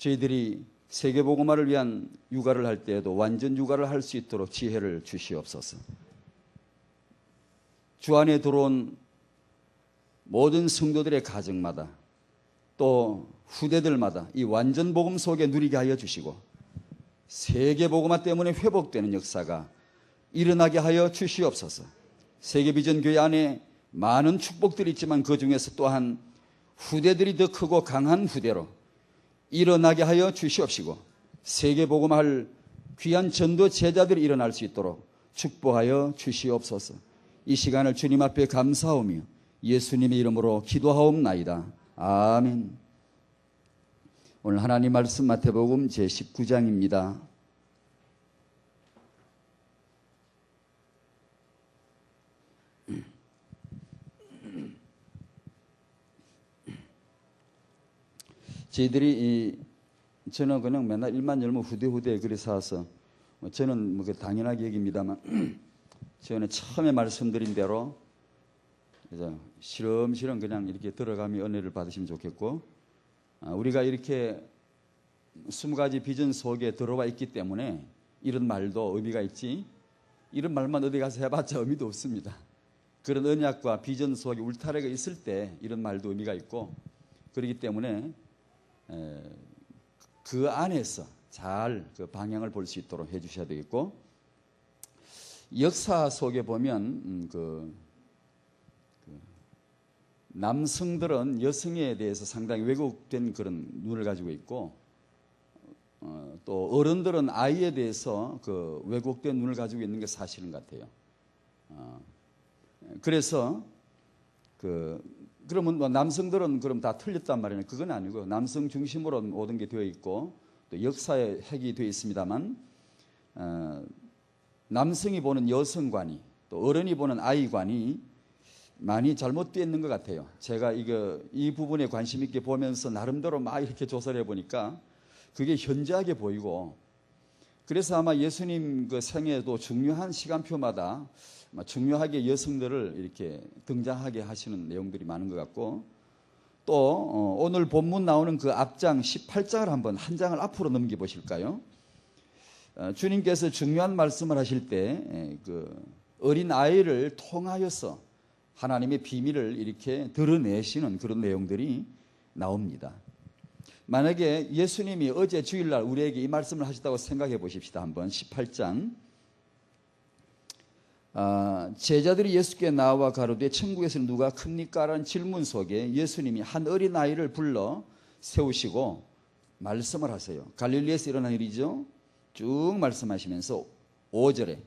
저희들이 세계복음화를 위한 육아를 할 때에도 완전 육아를 할 수 있도록 지혜를 주시옵소서. 주 안에 들어온 모든 성도들의 가정마다 또 후대들마다 이 완전 복음 속에 누리게 하여 주시고 세계복음화 때문에 회복되는 역사가 일어나게 하여 주시옵소서. 세계비전교회 안에 많은 축복들이 있지만 그 중에서 또한 후대들이 더 크고 강한 후대로 일어나게 하여 주시옵시고 세계복음화할 귀한 전도 제자들이 일어날 수 있도록 축복하여 주시옵소서. 이 시간을 주님 앞에 감사하며 예수님의 이름으로 기도하옵나이다. 아멘. 오늘 하나님 말씀 마태복음 제19장입니다. 저는 그냥 맨날 일만 열면 후대 그리 사서 저는 뭐 당연하게 여깁니다만 저는 처음에 말씀드린 대로 시름시름 그냥 이렇게 들어가며 은혜를 받으시면 좋겠고 우리가 이렇게 20가지 비전 속에 들어와 있기 때문에 이런 말도 의미가 있지 이런 말만 어디 가서 해봤자 의미도 없습니다. 그런 언약과 비전 속에 울타리가 있을 때 이런 말도 의미가 있고 그렇기 때문에 그 안에서 잘 그 방향을 볼 수 있도록 해주셔야 되겠고 역사 속에 보면 남성들은 여성에 대해서 상당히 왜곡된 그런 눈을 가지고 있고 또 어른들은 아이에 대해서 그 왜곡된 눈을 가지고 있는 게 사실인 것 같아요. 그래서 그러면 뭐 남성들은 그럼 다 틀렸단 말이에요. 그건 아니고 남성 중심으로 모든 게 되어 있고 또 역사의 핵이 되어 있습니다만 남성이 보는 여성관이 또 어른이 보는 아이관이 많이 잘못되어 있는 것 같아요. 제가 이 부분에 관심 있게 보면서 나름대로 막 이렇게 조사를 해보니까 그게 현저하게 보이고 그래서 아마 예수님 그 생애도 중요한 시간표마다 중요하게 여성들을 이렇게 등장하게 하시는 내용들이 많은 것 같고 또 오늘 본문 나오는 그 앞장 18장을 한번 한 장을 앞으로 넘겨 보실까요? 주님께서 중요한 말씀을 하실 때 그 어린 아이를 통하여서 하나님의 비밀을 이렇게 드러내시는 그런 내용들이 나옵니다. 만약에 예수님이 어제 주일날 우리에게 이 말씀을 하셨다고 생각해 보십시다. 한번 18장 제자들이 예수께 나와 가로되 천국에서는 누가 큽니까? 라는 질문 속에 예수님이 한 어린아이를 불러 세우시고 말씀을 하세요. 갈릴리에서 일어난 일이죠. 쭉 말씀하시면서 5절에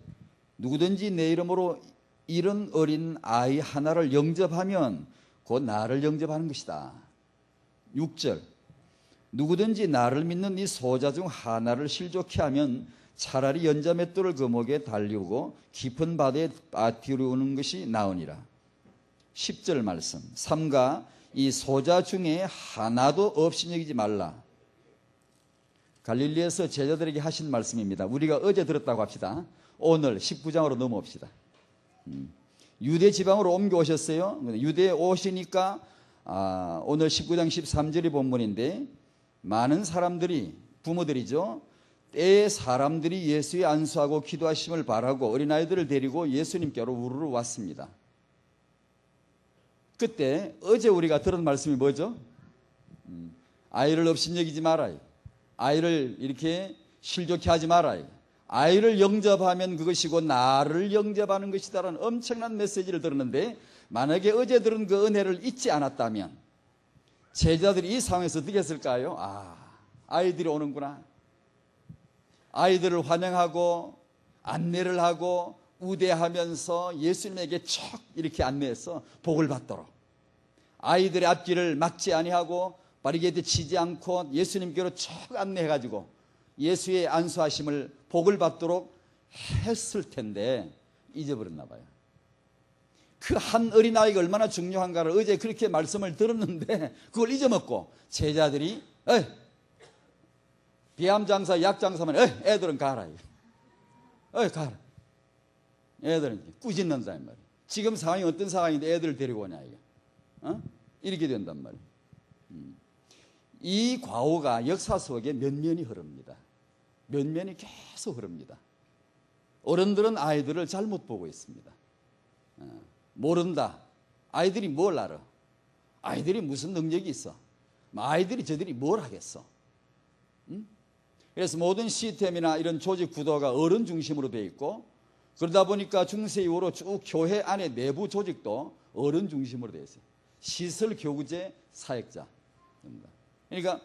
누구든지 내 이름으로 이런 어린 아이 하나를 영접하면 곧 나를 영접하는 것이다. 6절 누구든지 나를 믿는 이 소자 중 하나를 실족케 하면 차라리 연자맷돌을 그 목에 달리우고 깊은 바다에 빠뜨리우는 것이 나으니라. 10절 말씀 삼가 이 소자 중에 하나도 없이 여기지 말라. 갈릴리에서 제자들에게 하신 말씀입니다. 우리가 어제 들었다고 합시다. 오늘 19장으로 넘어옵시다. 유대 지방으로 옮겨오셨어요. 유대에 오시니까 오늘 19장 13절이 본문인데 많은 사람들이 부모들이죠. 때에 사람들이 예수에 안수하고 기도하심을 바라고 어린아이들을 데리고 예수님께로 우르르 왔습니다. 그때 어제 우리가 들은 말씀이 뭐죠? 아이를 업신여기지 말아요. 아이를 이렇게 실족케 하지 말아요. 아이를 영접하면 그것이고 나를 영접하는 것이다라는 엄청난 메시지를 들었는데 만약에 어제 들은 그 은혜를 잊지 않았다면 제자들이 이 상황에서 어떻게 했을까요? 아이들이 오는구나. 아이들을 환영하고 안내를 하고 우대하면서 예수님에게 척 이렇게 안내해서 복을 받도록 아이들의 앞길을 막지 아니하고 바리게이트 치지 않고 예수님께로 척 안내해가지고 예수의 안수하심을 복을 받도록 했을 텐데 잊어버렸나 봐요. 그 한 어린아이가 얼마나 중요한가를 어제 그렇게 말씀을 들었는데 그걸 잊어먹고 제자들이 비암장사 약장사만 애들은 가라. 가라. 애들은 꾸짖는다 말이야. 지금 상황이 어떤 상황인데 애들을 데리고 오냐 이게. 이렇게 된단 말이야. 이 과오가 역사 속에 면면이 흐릅니다. 면면이 계속 흐릅니다. 어른들은 아이들을 잘못 보고 있습니다. 모른다. 아이들이 뭘 알아? 아이들이 무슨 능력이 있어? 아이들이 저들이 뭘 하겠어? 그래서 모든 시스템이나 이런 조직 구도가 어른 중심으로 되어 있고, 그러다 보니까 중세 이후로 쭉 교회 안에 내부 조직도 어른 중심으로 되어 있어요. 시설 교구제 사역자. 그러니까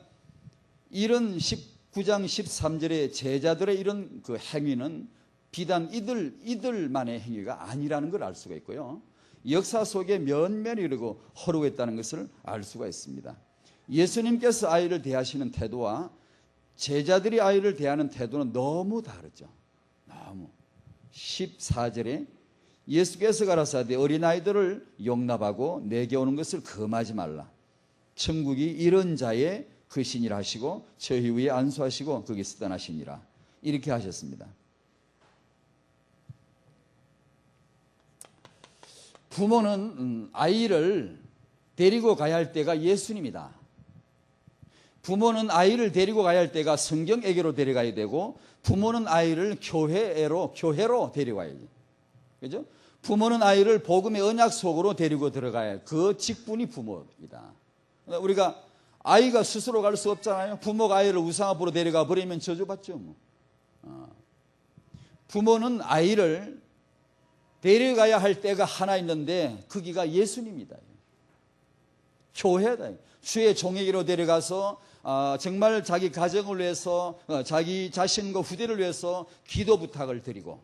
이런 19장 13절의 제자들의 이런 그 행위는 비단 이들만의 행위가 아니라는 걸 알 수가 있고요. 역사 속에 면면이 흐르고 흐르고 있다는 것을 알 수가 있습니다. 예수님께서 아이를 대하시는 태도와 제자들이 아이를 대하는 태도는 너무 다르죠. 너무. 14절에 예수께서 가라사대 어린아이들을 용납하고 내게 오는 것을 금하지 말라. 천국이 이런 자의 것이니라 하시고 저희 위에 안수하시고 거기서 떠나시니라. 이렇게 하셨습니다. 부모는 아이를 데리고 가야 할 때가 예수님이다. 부모는 아이를 데리고 가야 할 때가 성경에게로 데려가야 되고, 부모는 아이를 교회로 데려가야 돼. 그죠? 부모는 아이를 복음의 언약 속으로 데리고 들어가야 해. 그 직분이 부모이다. 우리가 아이가 스스로 갈 수 없잖아요. 부모가 아이를 우상 앞으로 데려가 버리면 저주받죠. 뭐. 부모는 아이를 데려가야 할 때가 하나 있는데 거기가 예수님이다. 교회다. 주의 종에게로 데려가서 정말 자기 가정을 위해서 자기 자신과 후대를 위해서 기도 부탁을 드리고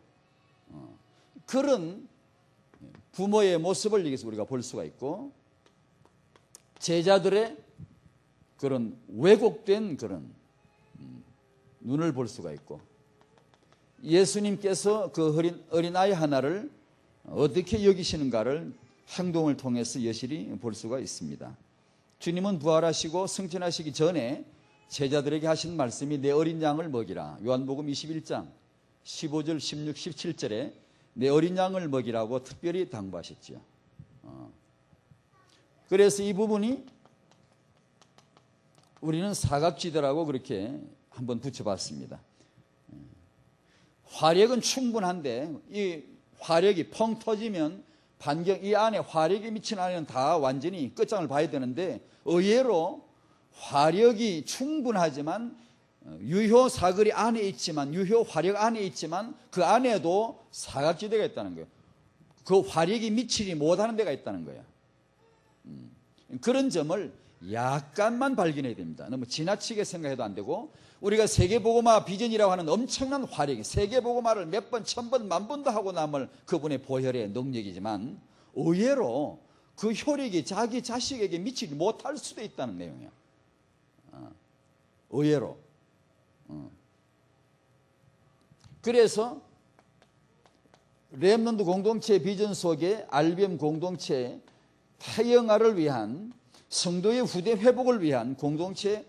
그런 부모의 모습을 여기서 우리가 볼 수가 있고, 제자들의 그런 왜곡된 그런 눈을 볼 수가 있고, 예수님께서 그 어린아이 하나를 어떻게 여기시는가를 행동을 통해서 여실히 볼 수가 있습니다. 주님은 부활하시고 승천하시기 전에 제자들에게 하신 말씀이 내 어린 양을 먹이라. 요한복음 21장 15절 16, 17절에 내 어린 양을 먹이라고 특별히 당부하셨죠. 그래서 이 부분이 우리는 사각지대라고 그렇게 한번 붙여봤습니다. 화력은 충분한데 이 화력이 펑 터지면 이 안에 화력이 미친 안에는 다 완전히 끝장을 봐야 되는데, 의외로 화력이 충분하지만 유효 사거리 안에 있지만, 유효 화력 안에 있지만 그 안에도 사각지대가 있다는 거예요. 그 화력이 미치지 못하는 데가 있다는 거예요. 그런 점을 약간만 발견해야 됩니다. 너무 지나치게 생각해도 안 되고, 우리가 세계복음화 비전이라고 하는 엄청난 화력이, 세계복음화를 몇 번, 1000번, 10,000번도 하고 남을 그분의 보혈의 능력이지만 의외로 그 효력이 자기 자식에게 미치지 못할 수도 있다는 내용이에요. 의외로. 그래서 렘넌트 공동체 비전 속에 RBM 공동체 태영아를 위한, 성도의 후대 회복을 위한 공동체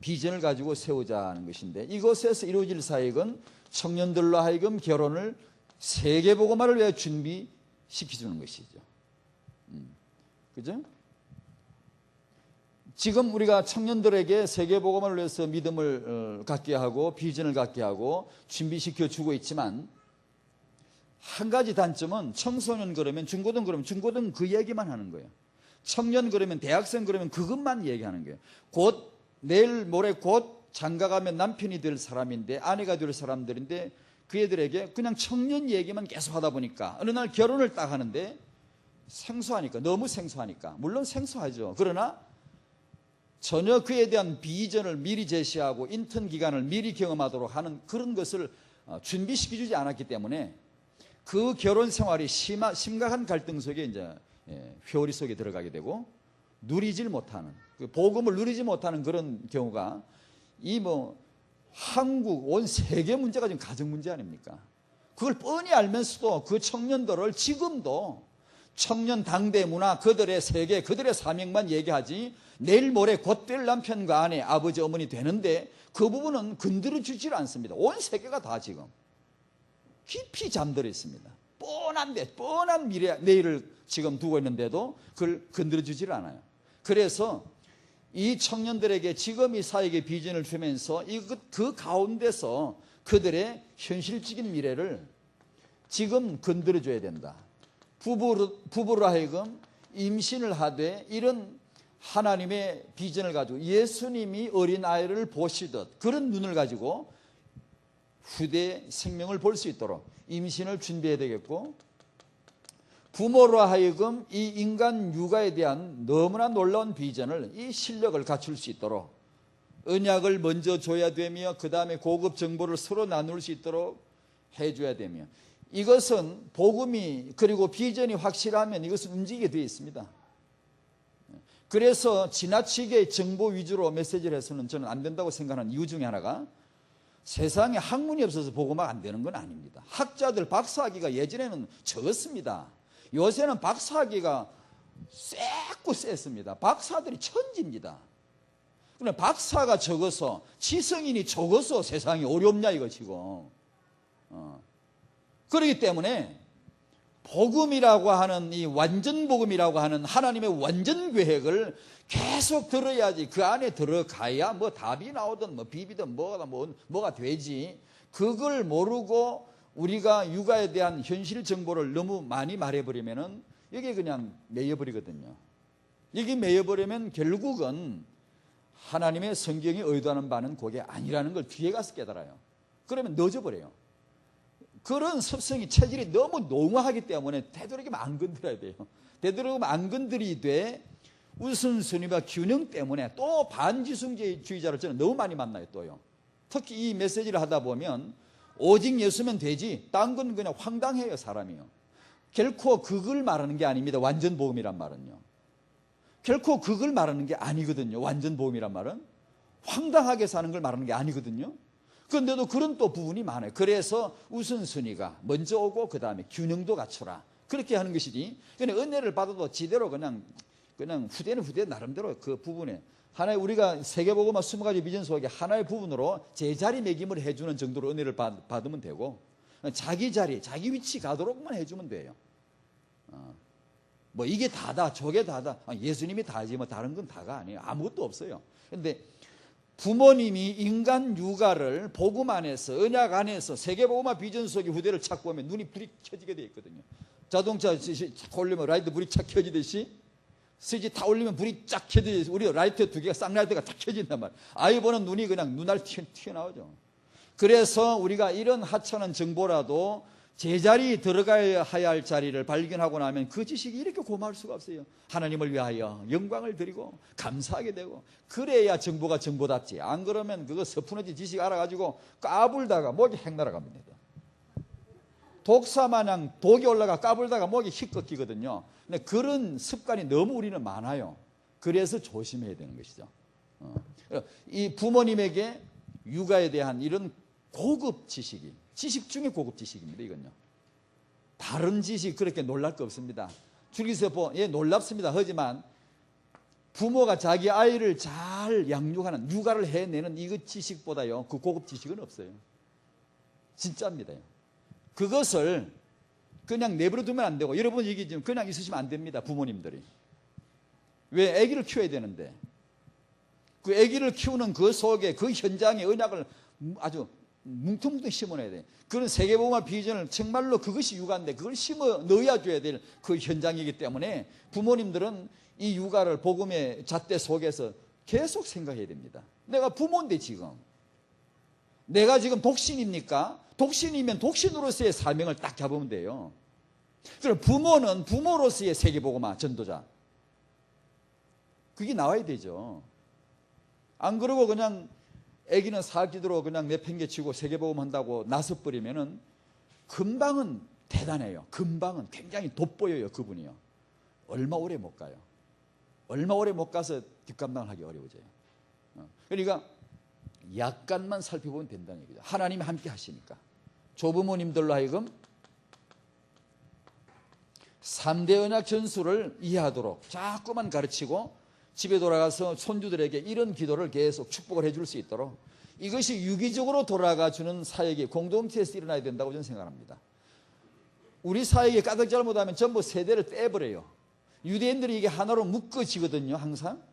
비전을 가지고 세우자 하는 것인데, 이것에서 이루어질 사역은 청년들로 하여금 결혼을 세계복음화를 위해 준비시켜주는 것이죠. 그죠? 지금 우리가 청년들에게 세계복음화를 위해서 믿음을 갖게 하고 비전을 갖게 하고 준비시켜주고 있지만, 한 가지 단점은 청소년 그러면 중고등 그 얘기만 하는 거예요. 청년 그러면 대학생 그러면 그것만 얘기하는 거예요. 곧 내일 모레 곧 장가가면 남편이 될 사람인데, 아내가 될 사람들인데, 그 애들에게 그냥 청년 얘기만 계속 하다 보니까 어느 날 결혼을 딱 하는데 생소하니까, 너무 생소하니까, 물론 생소하죠. 그러나 전혀 그에 대한 비전을 미리 제시하고 인턴 기간을 미리 경험하도록 하는 그런 것을 준비시켜주지 않았기 때문에 그 결혼 생활이 심각한 갈등 속에 이제 회오리 속에 들어가게 되고, 누리질 못하는, 그 복음을 누리지 못하는 그런 경우가 한국 온 세계 문제가 지금 가정 문제 아닙니까? 그걸 뻔히 알면서도 그 청년들을 지금도 청년 당대 문화, 그들의 세계, 그들의 사명만 얘기하지, 내일 모레 곧 될 남편과 아내, 아버지, 어머니 되는데 그 부분은 건드려 주질 않습니다. 온 세계가 다 지금 깊이 잠들어 있습니다. 뻔한 미래, 내일을 지금 두고 있는데도 그걸 건드려 주질 않아요. 그래서 이 청년들에게 지금 이 사역의 비전을 주면서 그 가운데서 그들의 현실적인 미래를 지금 건드려줘야 된다. 부부로 하여금 임신을 하되 이런 하나님의 비전을 가지고 예수님이 어린아이를 보시듯 그런 눈을 가지고 후대 생명을 볼 수 있도록 임신을 준비해야 되겠고, 부모로 하여금 이 인간 육아에 대한 너무나 놀라운 비전을, 이 실력을 갖출 수 있도록 언약을 먼저 줘야 되며 그 다음에 고급 정보를 서로 나눌 수 있도록 해줘야 되며, 이것은 복음이 그리고 비전이 확실하면 이것은 움직이게 되어 있습니다. 그래서 지나치게 정보 위주로 메시지를 해서는 저는 안 된다고 생각하는 이유 중에 하나가, 세상에 학문이 없어서 복음화가 안 되는 건 아닙니다. 학자들 박사학위가 예전에는 적었습니다. 요새는 박사학위가 쎄고 쎄습니다. 박사들이 천지입니다. 그런데 박사가 적어서, 지성인이 적어서 세상이 어렵냐 이거 지금. 그렇기 때문에 복음이라고 하는, 이 완전 복음이라고 하는 하나님의 완전 계획을 계속 들어야지, 그 안에 들어가야 뭐 답이 나오든 뭐 비비든 뭐가 되지. 그걸 모르고 우리가 육아에 대한 현실 정보를 너무 많이 말해버리면은 이게 그냥 매여버리거든요. 이게 매여버리면 결국은 하나님의 성경이 의도하는 바는 그게 아니라는 걸 뒤에 가서 깨달아요. 그러면 늦어버려요. 그런 습성이, 체질이 너무 농후하기 때문에 되도록이면 안 건드려야 돼요. 되도록이면 안 건드리되 우선순위와 균형 때문에 또 반지성주의자를 저는 너무 많이 만나요. 또요. 특히 이 메시지를 하다 보면 오직 예수면 되지, 딴 건 그냥 황당해요, 사람이요. 결코 그걸 말하는 게 아닙니다. 완전 복음이란 말은요. 결코 그걸 말하는 게 아니거든요. 완전 복음이란 말은 황당하게 사는 걸 말하는 게 아니거든요. 그런데도 그런 또 부분이 많아요. 그래서 우선순위가 먼저 오고 그 다음에 균형도 갖춰라, 그렇게 하는 것이지. 그냥 은혜를 받아도 지대로 그냥 후대는 후대 나름대로 그 부분에 하나의, 우리가 세계복음화 20가지 비전 속에 하나의 부분으로 제자리 매김을 해주는 정도로 은혜를 받으면 되고, 자기 자리, 자기 위치 가도록만 해주면 돼요. 뭐 이게 다다, 저게 다다, 예수님이 다지 뭐 다른 건 다가 아니에요. 아무것도 없어요. 그런데 부모님이 인간 육아를 복음 안에서, 언약 안에서 세계복음화 비전 속의 후대를 찾고 오면 눈이 불이 켜지게 되어 있거든요. 자동차 올리면 라이트 불이 착 켜지듯이 스위치 다 올리면 불이 쫙 켜지듯이 우리 라이트 2개가 쌍라이트가 쫙 켜진단 말이에요. 아이 보는 눈이 그냥 눈알 튀어나오죠. 그래서 우리가 이런 하찮은 정보라도 제자리에 들어가야 할 자리를 발견하고 나면 그 지식이 이렇게 고마울 수가 없어요. 하나님을 위하여 영광을 드리고 감사하게 되고, 그래야 정보가 정보답지. 안 그러면 그거 서푼어진 지식 알아가지고 까불다가 목이 핵 날아갑니다. 독사마냥 독이 올라가 까불다가 목이 휙 꺾이거든요. 근데 그런 습관이 너무 우리는 많아요. 그래서 조심해야 되는 것이죠. 이 부모님에게 육아에 대한 이런 고급 지식이, 지식 중에 고급 지식입니다. 이건요. 다른 지식 그렇게 놀랄 거 없습니다. 줄기세포, 예, 놀랍습니다. 하지만 부모가 자기 아이를 잘 양육하는, 육아를 해내는 이 지식보다요, 그 고급 지식은 없어요. 진짜입니다. 그것을 그냥 내버려 두면 안 되고, 여러분 얘기 좀 그냥 있으시면 안 됩니다. 부모님들이. 왜? 아기를 키워야 되는데 그 아기를 키우는 그 속에, 그 현장에 언약을 아주 뭉텅뭉텅 심어놔야 돼. 그런 세계복음화 비전을 정말로 그것이 육아인데 그걸 심어 넣어야 줘야 될 그 현장이기 때문에 부모님들은 이 육아를 복음의 잣대 속에서 계속 생각해야 됩니다. 내가 부모인데 지금 내가 지금 독신입니까? 독신이면 독신으로서의 사명을 딱 잡으면 돼요. 그럼 부모는 부모로서의 세계복음화 전도자, 그게 나와야 되죠. 안 그러고 그냥 애기는 사학기도로 그냥 내팽개치고 세계복음 한다고 나서버리면은 금방은 대단해요. 금방은 굉장히 돋보여요. 그분이요. 얼마 오래 못 가요. 얼마 오래 못 가서 뒷감당을 하기 어려워져요. 그러니까 약간만 살펴보면 된다는 얘기죠. 하나님이 함께 하시니까. 조부모님들로 하여금 3대 언약 전술을 이해하도록 자꾸만 가르치고 집에 돌아가서 손주들에게 이런 기도를 계속 축복을 해줄 수 있도록, 이것이 유기적으로 돌아가주는 사역이 공동체에서 일어나야 된다고 저는 생각합니다. 우리 사역이 까닭 잘못하면 전부 세대를 떼버려요. 유대인들이 이게 하나로 묶어지거든요. 항상.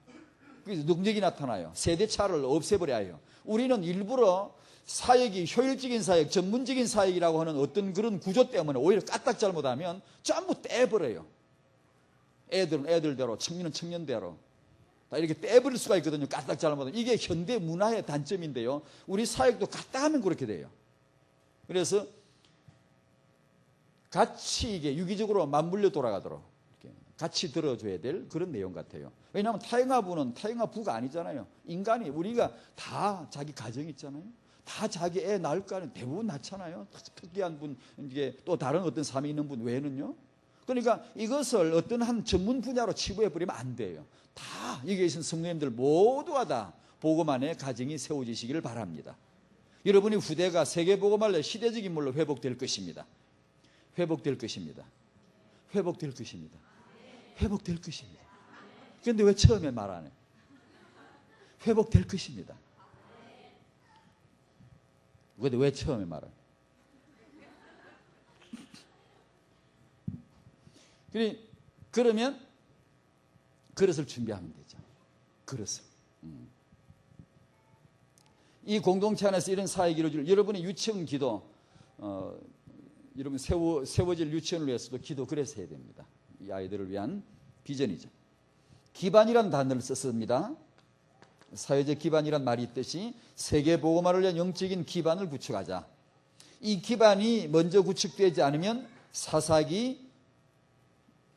그래서 능력이 나타나요. 세대차를 없애버려야 해요. 우리는 일부러 사역이 효율적인 사역, 전문적인 사역이라고 하는 어떤 그런 구조 때문에 오히려 까딱 잘못하면 전부 떼버려요. 애들은 애들대로, 청년은 청년대로 다 이렇게 떼버릴 수가 있거든요. 까딱 잘못하면. 이게 현대 문화의 단점인데요. 우리 사역도 까딱하면 그렇게 돼요. 그래서 같이 이게 유기적으로 맞물려 돌아가도록 이렇게 같이 들어줘야 될 그런 내용 같아요. 왜냐하면 타영아부는 타영아부가 아니잖아요. 인간이 우리가 다 자기 가정이 있잖아요. 다 자기 애 낳을 거 아니에요. 대부분 낳잖아요. 특이한 분, 이게 또 다른 어떤 삶이 있는 분 외에는요. 그러니까 이것을 어떤 한 전문 분야로 치부해버리면 안 돼요. 다 여기 계신 성도님들 모두가 다 복음안에 가정이 세워지시기를 바랍니다. 여러분이 후대가 세계복음안의 시대적인 물로 회복될 것입니다. 회복될 것입니다. 회복될 것입니다. 회복될 것입니다. 그런데 왜 처음에 말 안 해요? 회복될 것입니다. 그런데 왜 처음에 말 안 해요? 그러면 그릇을 준비하면 되죠. 그릇을. 이 공동체 안에서 이런 사역이 이루어질 여러분의 유치원 기도, 여러분 세워질 유치원을 위해서도 기도 그래서 해야 됩니다. 이 아이들을 위한 비전이죠. 기반이라는 단어를 썼습니다. 사회적 기반이란 말이 있듯이 세계 복음화를 위한 영적인 기반을 구축하자. 이 기반이 먼저 구축되지 않으면 사사기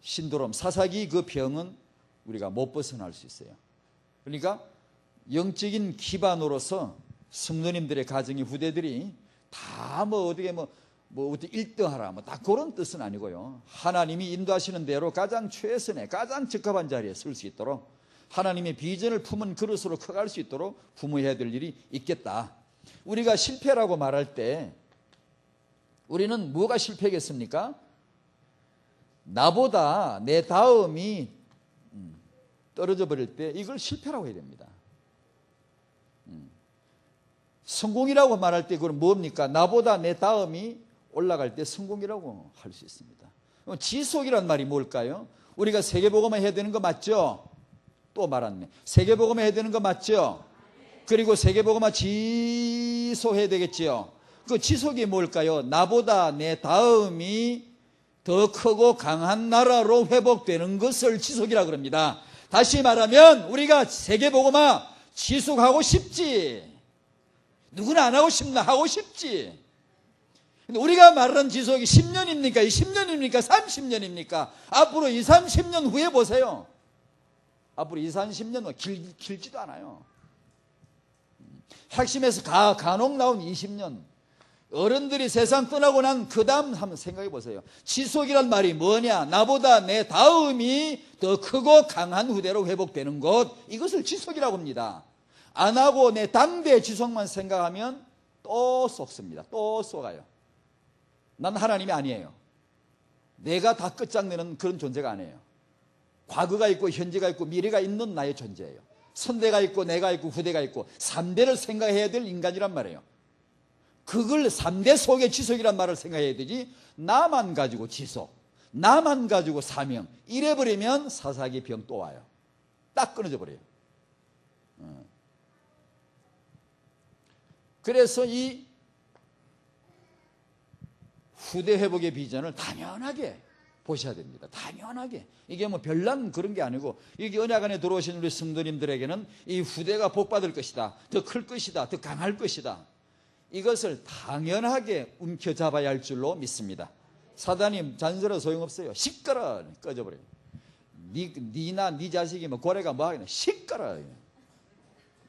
신도롬, 사사기 그 병은 우리가 못 벗어날 수 있어요. 그러니까 영적인 기반으로서 성도님들의 가정의 후대들이 다 어떻게 1등하라 다 그런 뜻은 아니고요. 하나님이 인도하시는 대로 가장 최선의 가장 적합한 자리에 설 수 있도록 하나님의 비전을 품은 그릇으로 커갈 수 있도록 부모해야 될 일이 있겠다. 우리가 실패라고 말할 때 우리는 뭐가 실패겠습니까? 나보다 내 다음이 떨어져 버릴 때 이걸 실패라고 해야 됩니다. 성공이라고 말할 때 그건 뭡니까? 나보다 내 다음이 올라갈 때 성공이라고 할 수 있습니다. 지속이란 말이 뭘까요? 우리가 세계복음화 해야 되는 거 맞죠? 또 말았네. 세계복음화 해야 되는 거 맞죠? 그리고 세계복음화 지속해야 되겠지요. 그 지속이 뭘까요? 나보다 내 다음이 더 크고 강한 나라로 회복되는 것을 지속이라고 그럽니다. 다시 말하면 우리가 세계복음화 지속하고 싶지. 누구나 안 하고 싶나? 하고 싶지. 근데 우리가 말하는 지속이 10년입니까? 20년입니까? 30년입니까? 앞으로 20, 30년 후에 보세요. 앞으로 20, 30년 길지도 않아요. 핵심에서 간혹 나온 20년. 어른들이 세상 떠나고 난 그 다음 한번 생각해 보세요. 지속이란 말이 뭐냐? 나보다 내 다음이 더 크고 강한 후대로 회복되는 것. 이것을 지속이라고 합니다. 안 하고 내 당대 지속만 생각하면 또 속습니다. 또 속아요. 난 하나님이 아니에요. 내가 다 끝장내는 그런 존재가 아니에요. 과거가 있고 현재가 있고 미래가 있는 나의 존재예요. 선대가 있고 내가 있고 후대가 있고 3대를 생각해야 될 인간이란 말이에요. 그걸 3대 속의 지속이란 말을 생각해야 되지 나만 가지고 지속, 나만 가지고 사명 이래버리면 사사기 병 또 와요. 딱 끊어져 버려요. 그래서 이 후대 회복의 비전을 당연하게 보셔야 됩니다. 당연하게. 이게 별난 그런 게 아니고 이게 언약 안에 들어오신 우리 성도님들에게는 이 후대가 복받을 것이다. 더 클 것이다. 더 강할 것이다. 이것을 당연하게 움켜잡아야 할 줄로 믿습니다. 사단이 잔소리 소용없어요. 시끄러 꺼져버려요. 니나 니 자식이 고래가 뭐 하겠냐. 시끄러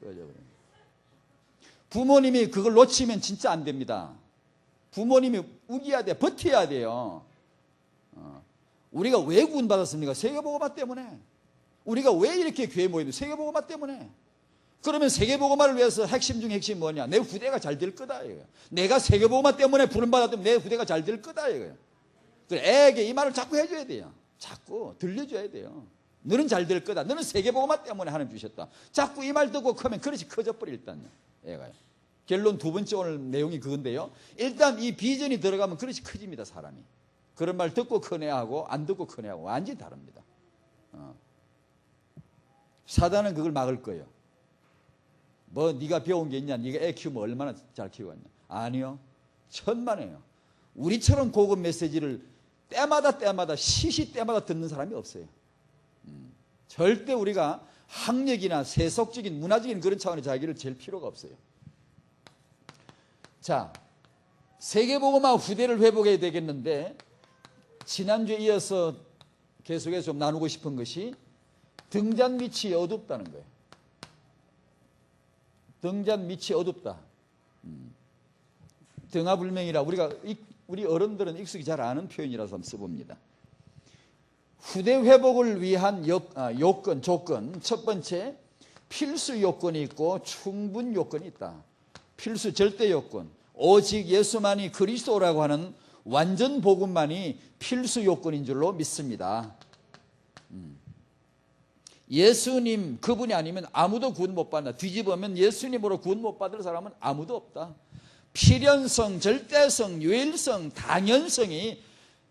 꺼져버려요. 부모님이 그걸 놓치면 진짜 안 됩니다. 부모님이 우겨야 돼. 버텨야 돼요. 우리가 왜 구원받았습니까? 세계복음화 때문에. 우리가 왜 이렇게 교회 모이는데? 세계복음화 때문에. 그러면 세계복음화를 위해서 핵심 중 핵심이 뭐냐? 내 후대가 잘 될 거다 이거예요. 내가 세계복음화 때문에 부름받았다면 내 후대가 잘 될 거다 이거예요. 그래, 애에게 이 말을 자꾸 해줘야 돼요. 자꾸 들려줘야 돼요. 너는 잘 될 거다. 너는 세계복음화 때문에 하나님 주셨다. 자꾸 이 말 듣고 크면 그릇이 커져버려 일단요. 애가요. 결론 두 번째 오늘 내용이 그건데요. 일단 이 비전이 들어가면 그릇이 커집니다. 사람이. 그런 말 듣고 큰애하고 안 듣고 큰애하고 완전히 다릅니다. 사단은 그걸 막을 거예요. 뭐 네가 배운 게 있냐? 네가 애 키우면 얼마나 잘 키우겠냐? 아니요. 천만에요. 우리처럼 고급 메시지를 때마다 시시때마다 듣는 사람이 없어요. 절대 우리가 학력이나 세속적인 문화적인 그런 차원의 자기를 잴 필요가 없어요. 자, 세계복음화 후대를 회복해야 되겠는데 지난주에 이어서 계속해서 좀 나누고 싶은 것이 등잔 밑이 어둡다는 거예요. 등잔 밑이 어둡다. 등하불명이라 우리 어른들은 익숙히 잘 아는 표현이라서 한번 써봅니다. 후대 회복을 위한 조건. 첫 번째, 필수 요건이 있고 충분 요건이 있다. 필수 절대 요건. 오직 예수만이 그리스도라고 하는 완전 복음만이 필수 요건인 줄로 믿습니다. 예수님 그분이 아니면 아무도 구원 못 받는다. 뒤집으면 예수님으로 구원 못 받을 사람은 아무도 없다. 필연성, 절대성, 유일성, 당연성이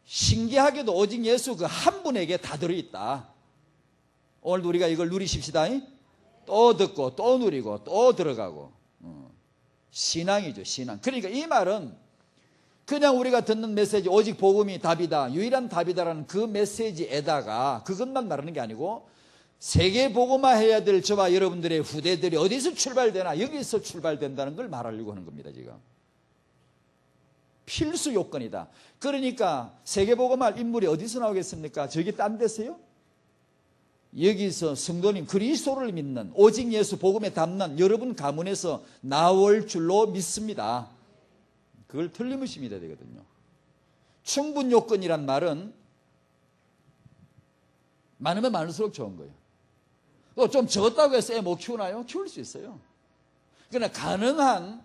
신기하게도 오직 예수 그 한 분에게 다 들어있다. 오늘도 우리가 이걸 누리십시다. 또 듣고 또 누리고 또 들어가고. 신앙이죠, 신앙. 그러니까 이 말은 그냥 우리가 듣는 메시지 오직 복음이 답이다, 유일한 답이다라는 그 메시지에다가 그것만 말하는 게 아니고 세계 복음화해야 될 저와 여러분들의 후대들이 어디서 출발되나 여기서 출발된다는 걸 말하려고 하는 겁니다. 지금 필수 요건이다. 그러니까 세계 복음화할 인물이 어디서 나오겠습니까? 저기 딴 데서요? 여기서 성도님 그리스도를 믿는 오직 예수 복음에 담는 여러분 가문에서 나올 줄로 믿습니다. 그걸 틀림없이 믿어야 되거든요. 충분 요건이란 말은 많으면 많을수록 좋은 거예요. 또 좀 적었다고 해서 애 못 키우나요? 키울 수 있어요. 그러나 가능한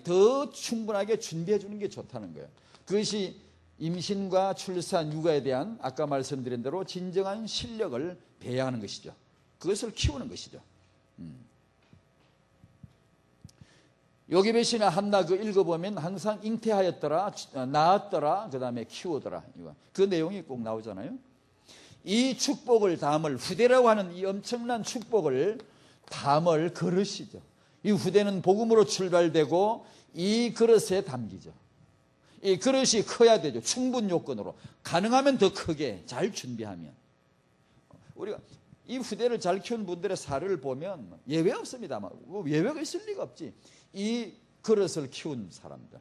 더 충분하게 준비해 주는 게 좋다는 거예요. 그것이 임신과 출산, 육아에 대한 아까 말씀드린 대로 진정한 실력을 배양하는 것이죠. 그것을 키우는 것이죠. 요게벳이나 한나 그 읽어보면 항상 잉태하였더라, 낳았더라, 그 다음에 키우더라. 그 내용이 꼭 나오잖아요. 이 축복을 담을 후대라고 하는 이 엄청난 축복을 담을 그릇이죠. 이 후대는 복음으로 출발되고 이 그릇에 담기죠. 이 그릇이 커야 되죠. 충분 요건으로. 가능하면 더 크게 잘 준비하면. 우리가 이 후대를 잘 키운 분들의 사례를 보면 예외 없습니다. 예외가 있을 리가 없지. 이 그릇을 키운 사람들.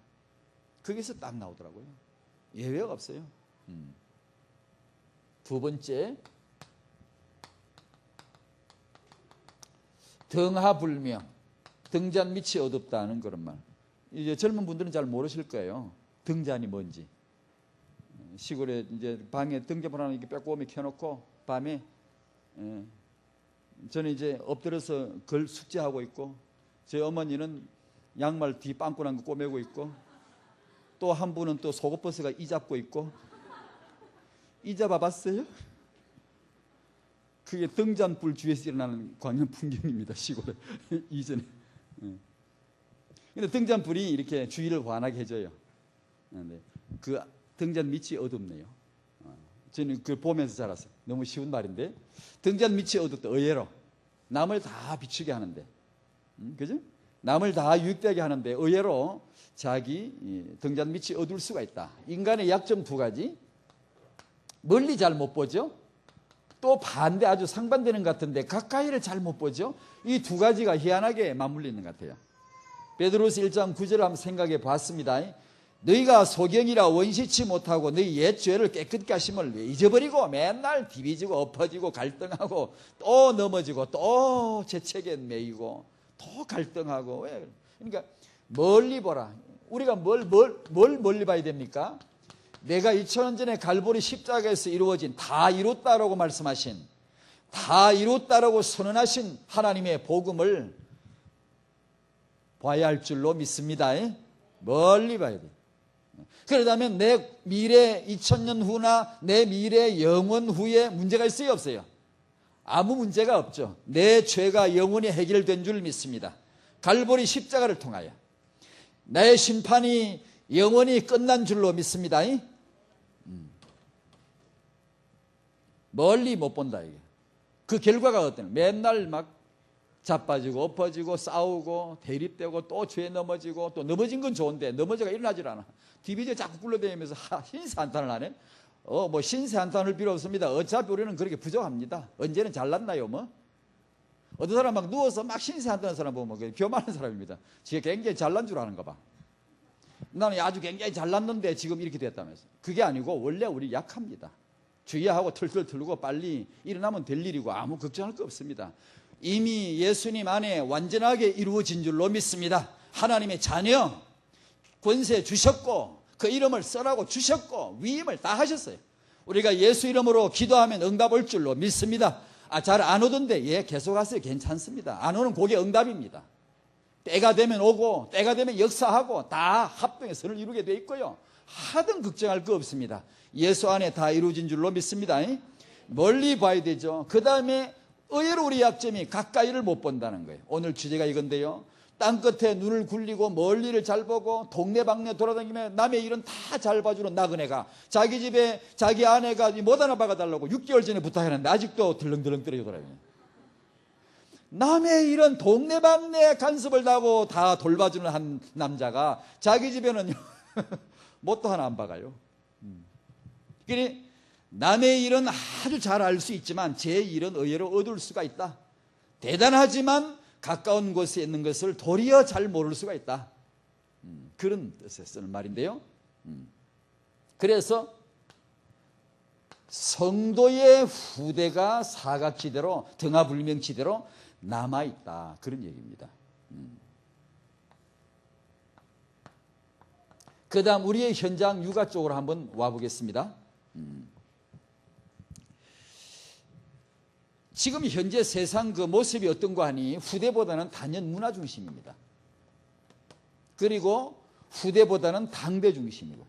거기서 딱 나오더라고요. 예외가 없어요. 두 번째, 등하불명, 등잔 밑이 어둡다는 그런 말. 이제 젊은 분들은 잘 모르실 거예요. 등잔이 뭔지. 시골에 이제 방에 등잔불 하나 이렇게 빼꼼히 켜놓고 밤에 저는 이제 엎드려서 글 숙제하고 있고 제 어머니는 양말 뒤 빵꾸 난 거 꼬매고 있고 또 한 분은 또 속옷버스가 이 잡고 있고 이 잡아봤어요? 그게 등잔불 주위에서 일어나는 광연 풍경입니다. 시골에 이전에. 근데 등잔불이 이렇게 주위를 환하게 해줘요. 그 등잔 밑이 어둡네요. 저는 그걸 보면서 자랐어요. 너무 쉬운 말인데 등잔 밑이 어둡다. 의외로 남을 다 비추게 하는데, 그죠? 남을 다 유익되게 하는데 의외로 자기 등잔 밑이 어두울 수가 있다. 인간의 약점 두 가지. 멀리 잘 못 보죠. 또 반대 아주 상반되는 것 같은데 가까이를 잘 못 보죠. 이 두 가지가 희한하게 맞물리는 것 같아요. 베드로서 1장 9절을 한번 생각해 봤습니다. 너희가 소경이라 원시치 못하고 너희 옛 죄를 깨끗게 하심을 잊어버리고 맨날 디비지고 엎어지고 갈등하고 또 넘어지고 또 죄책에 매이고 또 갈등하고. 왜? 그러니까 멀리 보라. 우리가 뭘 멀리 봐야 됩니까? 내가 2000년 전에 갈보리 십자가에서 이루어진 다 이뤘다라고 말씀하신, 다 이뤘다라고 선언하신 하나님의 복음을 봐야 할 줄로 믿습니다. 멀리 봐야 돼. 그러다면 내 미래 2000년 후나 내 미래 영원 후에 문제가 있어요, 없어요? 아무 문제가 없죠. 내 죄가 영원히 해결된 줄 믿습니다. 갈보리 십자가를 통하여 나의 심판이 영원히 끝난 줄로 믿습니다. 멀리 못 본다 이게. 그 결과가 어때요? 맨날 막 자빠지고 엎어지고 싸우고 대립되고 또 죄에 넘어지고, 또 넘어진 건 좋은데 넘어져가 일어나질 않아. 디비제 자꾸 굴러다니면서 신세 한탄을 하네. 뭐 신세 한탄을 필요 없습니다. 어차피 우리는 그렇게 부족합니다. 언제는 잘났나요 뭐? 어떤 사람 막 누워서 막 신세 한탄하는 사람 보면 교만한 사람입니다. 지가 굉장히 잘난 줄 아는가 봐. 나는 아주 굉장히 잘났는데 지금 이렇게 됐다면서. 그게 아니고 원래 우리 약합니다. 주의하고 털털 털고 빨리 일어나면 될 일이고 아무 걱정할 거 없습니다. 이미 예수님 안에 완전하게 이루어진 줄로 믿습니다. 하나님의 자녀 권세 주셨고 그 이름을 써라고 주셨고 위임을 다 하셨어요. 우리가 예수 이름으로 기도하면 응답 올 줄로 믿습니다. 잘 안 오던데 예, 계속 하세요. 괜찮습니다. 안 오는 그게 응답입니다. 때가 되면 오고 때가 되면 역사하고 다 합동의 선을 이루게 돼 있고요. 하등 걱정할 거 없습니다. 예수 안에 다 이루어진 줄로 믿습니다. 멀리 봐야 되죠. 그 다음에 의외로 우리 약점이 가까이를 못 본다는 거예요. 오늘 주제가 이건데요. 땅끝에 눈을 굴리고 멀리를 잘 보고 동네방네 돌아다니며 남의 일은 다 잘 봐주는 나그네가 자기 집에 자기 아내가 못 하나 박아달라고 6개월 전에 부탁했는데 아직도 들렁들렁 떨어져 돌아다녀요. 남의 일은 동네방네 간섭을 하고 다 돌봐주는 한 남자가 자기 집에는 못도 하나 안 박아요. 그러니 남의 일은 아주 잘 알 수 있지만 제 일은 의외로 얻을 수가 있다. 대단하지만 가까운 곳에 있는 것을 도리어 잘 모를 수가 있다. 그런 뜻에 쓰는 말인데요. 그래서 성도의 후대가 사각지대로 등하불명지대로 남아있다. 그런 얘기입니다. 그 다음 우리의 현장 육아 쪽으로 한번 와보겠습니다. 지금 현재 세상 그 모습이 어떤가 하니 후대보다는 단연 문화 중심입니다. 그리고 후대보다는 당대 중심이고,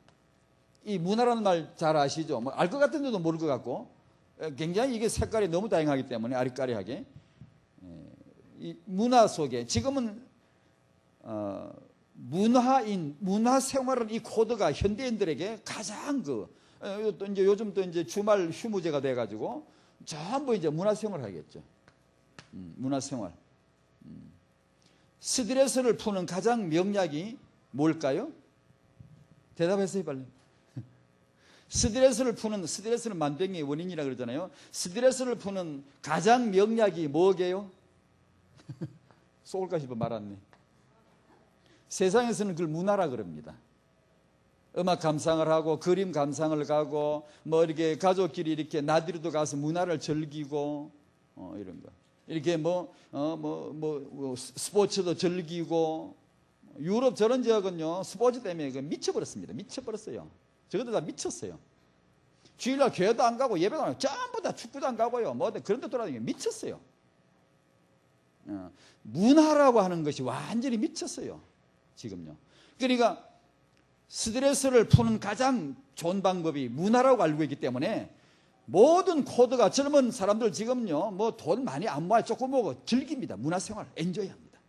이 문화라는 말 잘 아시죠? 뭐 알 것 같은데도 모를 것 같고, 굉장히 이게 색깔이 너무 다양하기 때문에 아리까리하게 이 문화 속에 지금은 문화 생활은 이 코드가 현대인들에게 가장 이제 요즘 또 이제 주말 휴무제가 돼가지고 전부 이제 문화생활 하겠죠. 문화생활. 스트레스를 푸는 가장 명약이 뭘까요? 대답하세요 빨리. 스트레스는 만병의 원인이라 그러잖아요. 스트레스를 푸는 가장 명약이 뭐게요? 쏠까 싶어 말았네. 세상에서는 그걸 문화라 그럽니다. 음악 감상을 하고 그림 감상을 가고 뭐 이렇게 가족끼리 이렇게 나들이도 가서 문화를 즐기고 이런 거. 이렇게 스포츠도 즐기고, 유럽 저런 지역은요 스포츠 때문에 미쳐버렸습니다. 미쳐버렸어요. 저것도 다 미쳤어요. 주일날 교회도 안 가고 예배도 안 가고 전부 다 축구도 안 가고요. 뭐 그런 데 돌아다니고 미쳤어요. 문화라고 하는 것이 완전히 미쳤어요. 지금요. 그러니까 스트레스를 푸는 가장 좋은 방법이 문화라고 알고 있기 때문에 모든 코드가 젊은 사람들 지금요 뭐 돈 많이 안 모아 조금 먹고 즐깁니다. 문화생활 엔조이합니다.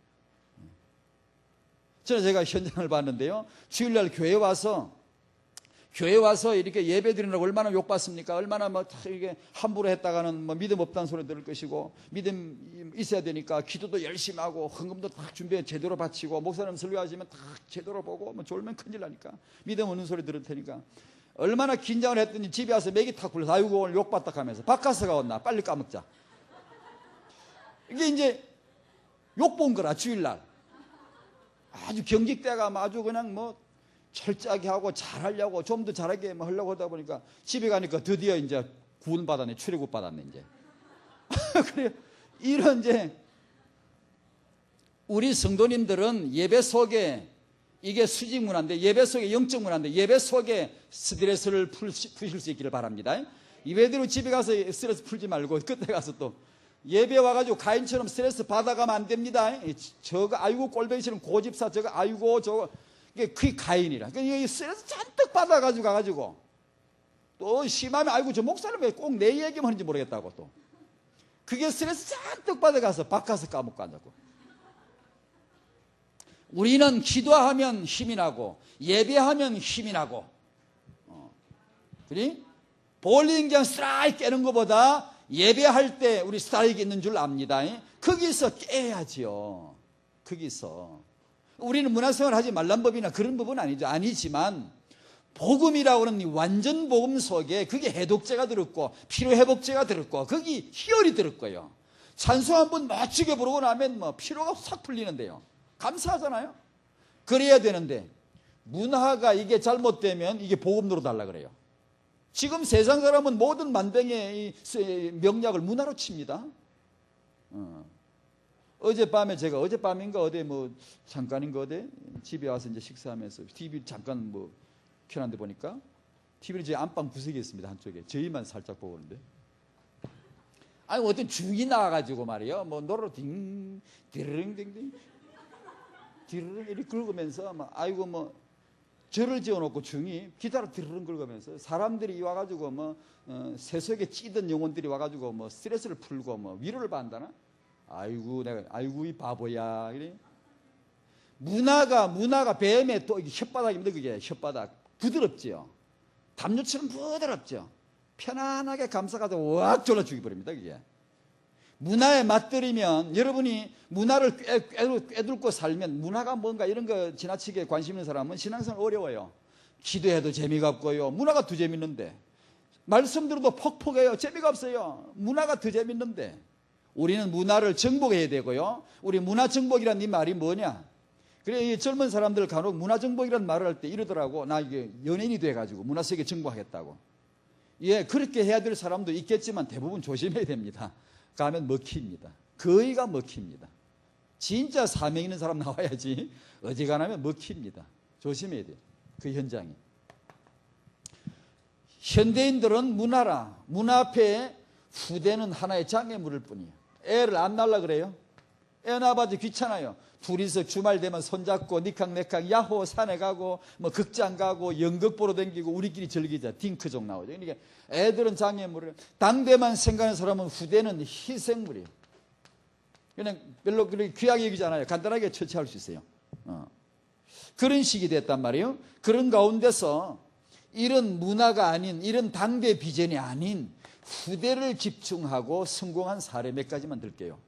제가 현장을 봤는데요. 주일날 교회 와서 이렇게 예배 드리느라고 얼마나 욕받습니까? 얼마나 뭐 이게 함부로 했다가는 뭐 믿음 없다는 소리 들을 것이고, 믿음 있어야 되니까 기도도 열심히 하고 헌금도 딱 준비해 제대로 바치고, 목사님 설교하시면 딱 제대로 보고, 뭐 졸면 큰일 나니까 믿음 없는 소리 들을 테니까 얼마나 긴장을 했더니 집에 와서 맥이 탁 굴러서 아이고 오늘 욕받다 하면서 바카스가 왔나 빨리 까먹자. 이게 이제 욕 본 거라. 주일날 아주 경직돼가 아주 그냥 뭐 철저하게 하고 잘하려고 좀 더 잘하게 하려고 하다 보니까 집에 가니까 드디어 이제 구원 받았네. 출애굽 받았네 이제. 그래요. 이런 이제 우리 성도님들은 예배 속에 이게 수직 문화인데, 예배 속에 영적 문화인데, 예배 속에 스트레스를 푸실 수 있기를 바랍니다. 예배대로 집에 가서 스트레스 풀지 말고 그때 가서 또 예배 와가지고 가인처럼 스트레스 받아가면 안 됩니다. 저거 아이고 꼴배기처럼 고집사 저거 아이고 저거 그게 가인이라. 그러니까 스트레스 잔뜩 받아가지고 가가지고 또 심하면 아이고 저 목사님 왜 꼭 내 얘기만 하는지 모르겠다고 또 그게 스트레스 잔뜩 받아가서 바꿔서 까먹고 앉았고. 우리는 기도하면 힘이 나고 예배하면 힘이 나고, 그리 볼링장 스트라이크 깨는 것보다 예배할 때 우리 스트라이크 있는 줄 압니다. 거기서 깨야지요. 거기서. 우리는 문화생활 하지 말란 법이나 그런 법은 아니죠. 아니지만 복음이라고 하는 이 완전 복음 속에 그게 해독제가 들었고 피로회복제가 들었고 거기 희열이 들었고요. 찬송 한번 멋지게 부르고 나면 뭐 피로가 싹 풀리는데요. 감사하잖아요. 그래야 되는데 문화가 이게 잘못되면 이게 복음 노릇하려 그래요. 지금 세상 사람은 모든 만병의 명약을 문화로 칩니다. 어젯밤에 제가 어젯밤인가 어디 뭐 잠깐인가 어디 집에 와서 이제 식사하면서 TV 잠깐 뭐 켜놨는데 보니까 TV를 제 안방 구석에 있습니다. 한쪽에 저희만 살짝 보고 오는데 아니 어떤 중이 나와가지고 말이요 뭐 노래로 딩 디르릉 디르릉 이렇게 긁으면서 막 아이고 뭐 절을 지어놓고 중이 기타를 디르릉 긁으면서 사람들이 와가지고 뭐 세속에 찌든 영혼들이 와가지고 뭐 스트레스를 풀고 뭐 위로를 받는다나 아이고 내가 아이고 이 바보야 이래. 문화가 뱀의 또 혓바닥입니다. 그게 혓바닥 부드럽지요. 담요처럼 부드럽죠. 편안하게 감싸가지고 확 졸라 죽여버립니다. 그게 문화에 맞들이면 여러분이 문화를 꿰뚫고 살면 문화가 뭔가 이런 거 지나치게 관심 있는 사람은 신앙생활 어려워요. 기도해도 재미가 없고요. 문화가 더 재밌는데 말씀 들어도 퍽퍽해요. 재미가 없어요. 문화가 더 재밌는데 우리는 문화를 정복해야 되고요. 우리 문화 정복이라는 이 말이 뭐냐? 그래 이 젊은 사람들 간혹 문화 정복이라는 말을 할 때 이러더라고. 나 이게 연예인이 돼가지고 문화 세계 정복하겠다고. 예, 그렇게 해야 될 사람도 있겠지만 대부분 조심해야 됩니다. 가면 먹힙니다. 거의가 먹힙니다. 진짜 사명 있는 사람 나와야지 어지간하면 먹힙니다. 조심해야 돼요. 그 현장이. 현대인들은 문화 앞에 후대는 하나의 장애물일 뿐이에요. 애를 안 낳으려고 그래요. 애 낳아봐도 귀찮아요. 둘이서 주말 되면 손잡고 니캉네캉 야호 산에 가고 뭐 극장 가고 연극 보러 다니고 우리끼리 즐기자 딩크족 나오죠. 그러니까 애들은 장애물이에요. 당대만 생각하는 사람은 후대는 희생물이에요. 그냥 별로 그렇게 귀하게 여기잖아요. 간단하게 처치할 수 있어요. 그런 식이 됐단 말이에요. 그런 가운데서 이런 문화가 아닌 이런 당대 비전이 아닌 후대를 집중하고 성공한 사례 몇 가지만 들게요.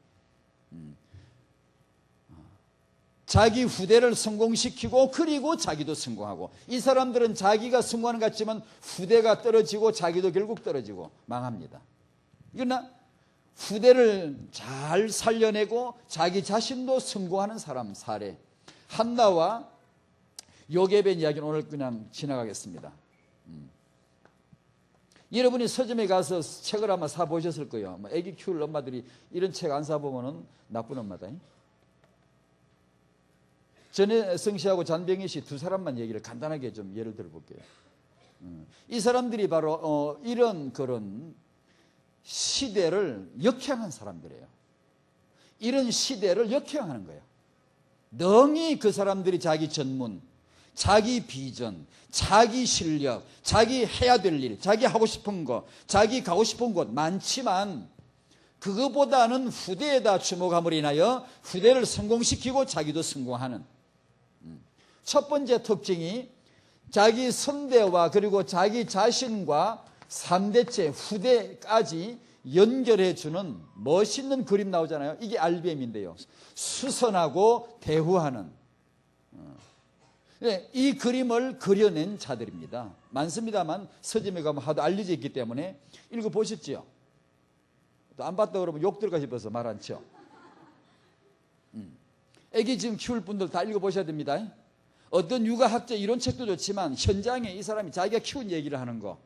자기 후대를 성공시키고 그리고 자기도 성공하고 이 사람들은 자기가 성공하는 것 같지만 후대가 떨어지고 자기도 결국 떨어지고 망합니다. 그러나 후대를 잘 살려내고 자기 자신도 성공하는 사람 사례 한나와 요셉의 이야기는 오늘 그냥 지나가겠습니다. 여러분이 서점에 가서 책을 아마 사보셨을 거예요. 뭐 애기 키울 엄마들이 이런 책 안 사보면 나쁜 엄마다. 전혜성 씨하고 잔병희 씨 두 사람만 얘기를 간단하게 좀 예를 들어볼게요. 이 사람들이 바로 이런 그런 시대를 역행한 사람들이에요. 이런 시대를 역행하는 거예요. 능히 그 사람들이 자기 전문, 자기 비전, 자기 실력, 자기 해야 될 일, 자기 하고 싶은 거, 자기 가고 싶은 곳 많지만 그거보다는 후대에다 주목함으로 인하여 후대를 성공시키고 자기도 성공하는 첫 번째 특징이 자기 선대와 그리고 자기 자신과 3대째 후대까지 연결해주는 멋있는 그림 나오잖아요. 이게 RBM인데요. 수선하고 대후하는 이 그림을 그려낸 자들입니다. 많습니다만 서점에 가면 하도 알려져 있기 때문에 읽어보셨죠? 또 안 봤다 그러면 욕 들어가 싶어서 말 안 쳐. 애기 지금 키울 분들 다 읽어보셔야 됩니다. 어떤 육아학자 이런 책도 좋지만 현장에 이 사람이 자기가 키운 얘기를 하는 거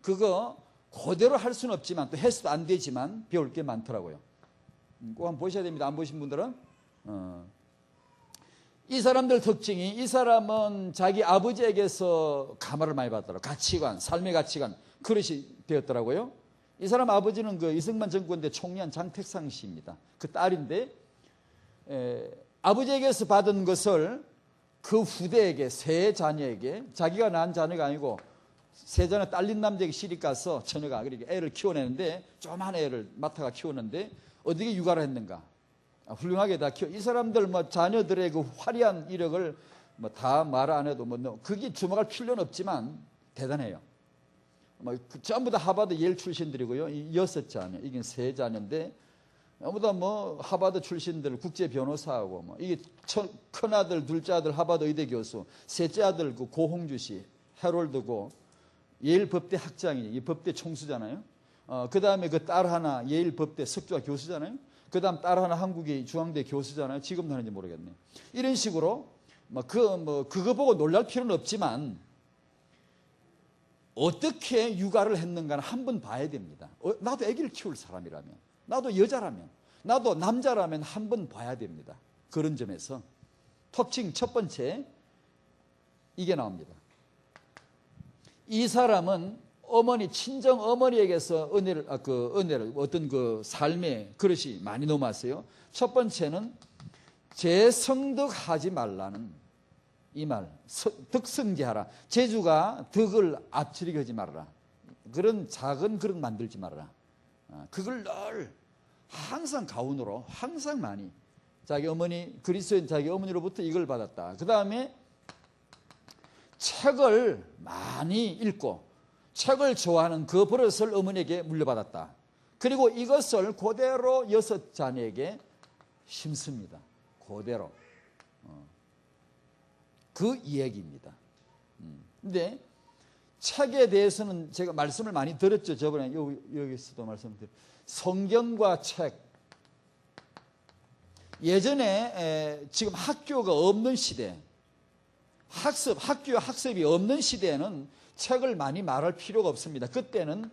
그거 그대로 할 수는 없지만 또 해서도 안 되지만 배울 게 많더라고요. 꼭 한번 보셔야 됩니다. 안 보신 분들은. 이 사람들 특징이 이 사람은 자기 아버지에게서 감화를 많이 받더라고요. 가치관, 삶의 가치관 그릇이 되었더라고요. 이 사람 아버지는 그 이승만 정권대 총리한 장택상 씨입니다. 그 딸인데 아버지에게서 받은 것을 그 후대에게 세 자녀에게 자기가 낳은 자녀가 아니고 세 자녀 딸린 남자에게 시집 가서 처녀가 그렇게 애를 키워내는데 조그만 애를 맡아가 키우는데 어떻게 육아를 했는가? 훌륭하게 다 키워. 이 사람들 뭐 자녀들의 그 화려한 이력을 뭐 다 말 안 해도 뭐 그게 주목할 필요는 없지만 대단해요. 전부 다 하버드 예일 출신들이고요. 이 6자녀, 이게 3자녀인데 전부 다 하버드 출신들, 국제 변호사하고 이게 큰 아들, 둘째 아들 하버드 의대 교수, 셋째 아들 그 고홍주 씨, 해롤드고 예일 법대 학장이 이 법대 총수잖아요. 그 다음에 그 딸 하나 예일 법대 석좌 교수잖아요. 그 다음 딸 하나 한국의 중앙대 교수잖아요. 지금도 하는지 모르겠네. 이런 식으로 그거 보고 놀랄 필요는 없지만 어떻게 육아를 했는가는 한번 봐야 됩니다. 나도 아기를 키울 사람이라면, 나도 여자라면, 나도 남자라면 한번 봐야 됩니다. 그런 점에서 특징 첫 번째 이게 나옵니다. 이 사람은 친정 어머니에게서 은혜를 어떤 그 삶의 그릇이 많이 넘어왔어요. 첫 번째는 재성덕하지 말라는 이 말, 덕성제하라. 재주가 덕을 앞지르게 하지 말아라. 그런 작은 그릇 만들지 말아라. 그걸 늘 항상 가운으로 항상 많이 자기 어머니 그리스도인 자기 어머니로부터 이걸 받았다. 그 다음에 책을 많이 읽고 책을 좋아하는 그 버릇을 어머니에게 물려받았다. 그리고 이것을 그대로 6자녀에게 심습니다. 그대로. 그 이야기입니다. 근데 책에 대해서는 제가 말씀을 많이 드렸죠. 저번에 여기서도 말씀드렸죠. 성경과 책. 예전에 지금 학교가 없는 시대, 학교 학습이 없는 시대에는 책을 많이 말할 필요가 없습니다. 그때는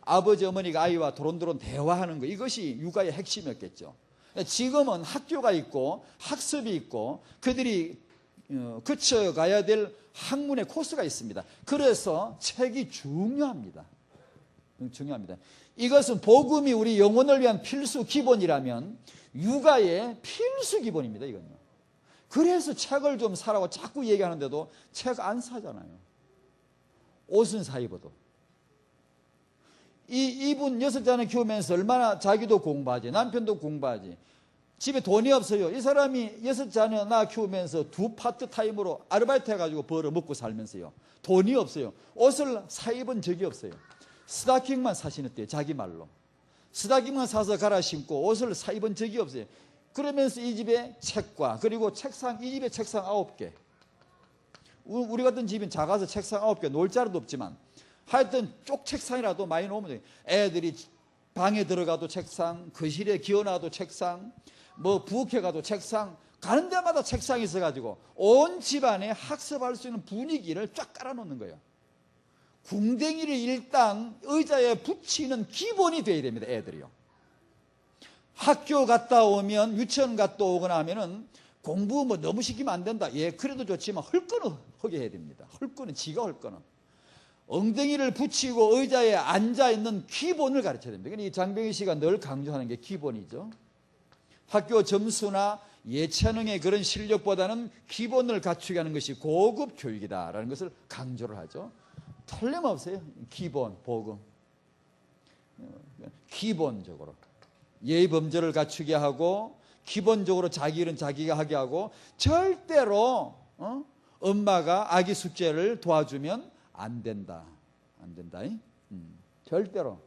아버지 어머니가 아이와 도론도론 대화하는 거, 이것이 육아의 핵심이었겠죠. 지금은 학교가 있고 학습이 있고 그들이 거쳐가야 될 학문의 코스가 있습니다. 그래서 책이 중요합니다. 이것은 복음이 우리 영혼을 위한 필수 기본이라면 육아의 필수 기본입니다. 이건요. 그래서 책을 좀 사라고 자꾸 얘기하는데도 책 안 사잖아요. 옷은 사 입어도. 이분 6자녀 키우면서 얼마나 자기도 공부하지, 남편도 공부하지. 집에 돈이 없어요. 이 사람이 6자녀 낳아 키우면서 2 파트타임으로 아르바이트 해가지고 벌어 먹고 살면서요. 돈이 없어요. 옷을 사 입은 적이 없어요. 스타킹만 사시는데요. 자기 말로. 스타킹만 사서 갈아 신고 옷을 사 입은 적이 없어요. 그러면서 이 집에 책과 그리고 책상, 이 집에 책상 9개. 우리 같은 집은 작아서 책상 9개 놓을 자리도 없지만 하여튼 쪽 책상이라도 많이 놓으면 돼요. 애들이 방에 들어가도 책상, 거실에 기어나도 책상, 부엌에 가도 책상, 가는 데마다 책상이 있어가지고 온 집안에 학습할 수 있는 분위기를 쫙 깔아놓는 거예요. 궁뎅이를 일단 의자에 붙이는 기본이 돼야 됩니다. 애들이요. 학교 갔다 오면, 유치원 갔다 오거나 하면은 공부 너무 시키면 안 된다. 예, 그래도 좋지만 헐거는 하게 해야 됩니다. 헐거는 지가 헐거는. 엉덩이를 붙이고 의자에 앉아있는 기본을 가르쳐야 됩니다. 이 장병희 씨가 늘 강조하는 게 기본이죠. 학교 점수나 예체능의 그런 실력보다는 기본을 갖추게 하는 것이 고급 교육이다라는 것을 강조를 하죠. 틀림없어요. 기본, 복음. 기본적으로. 예의 범절을 갖추게 하고 기본적으로 자기 일은 자기가 하게 하고 절대로 엄마가 아기 숙제를 도와주면 안 된다. 안 된다. 절대로.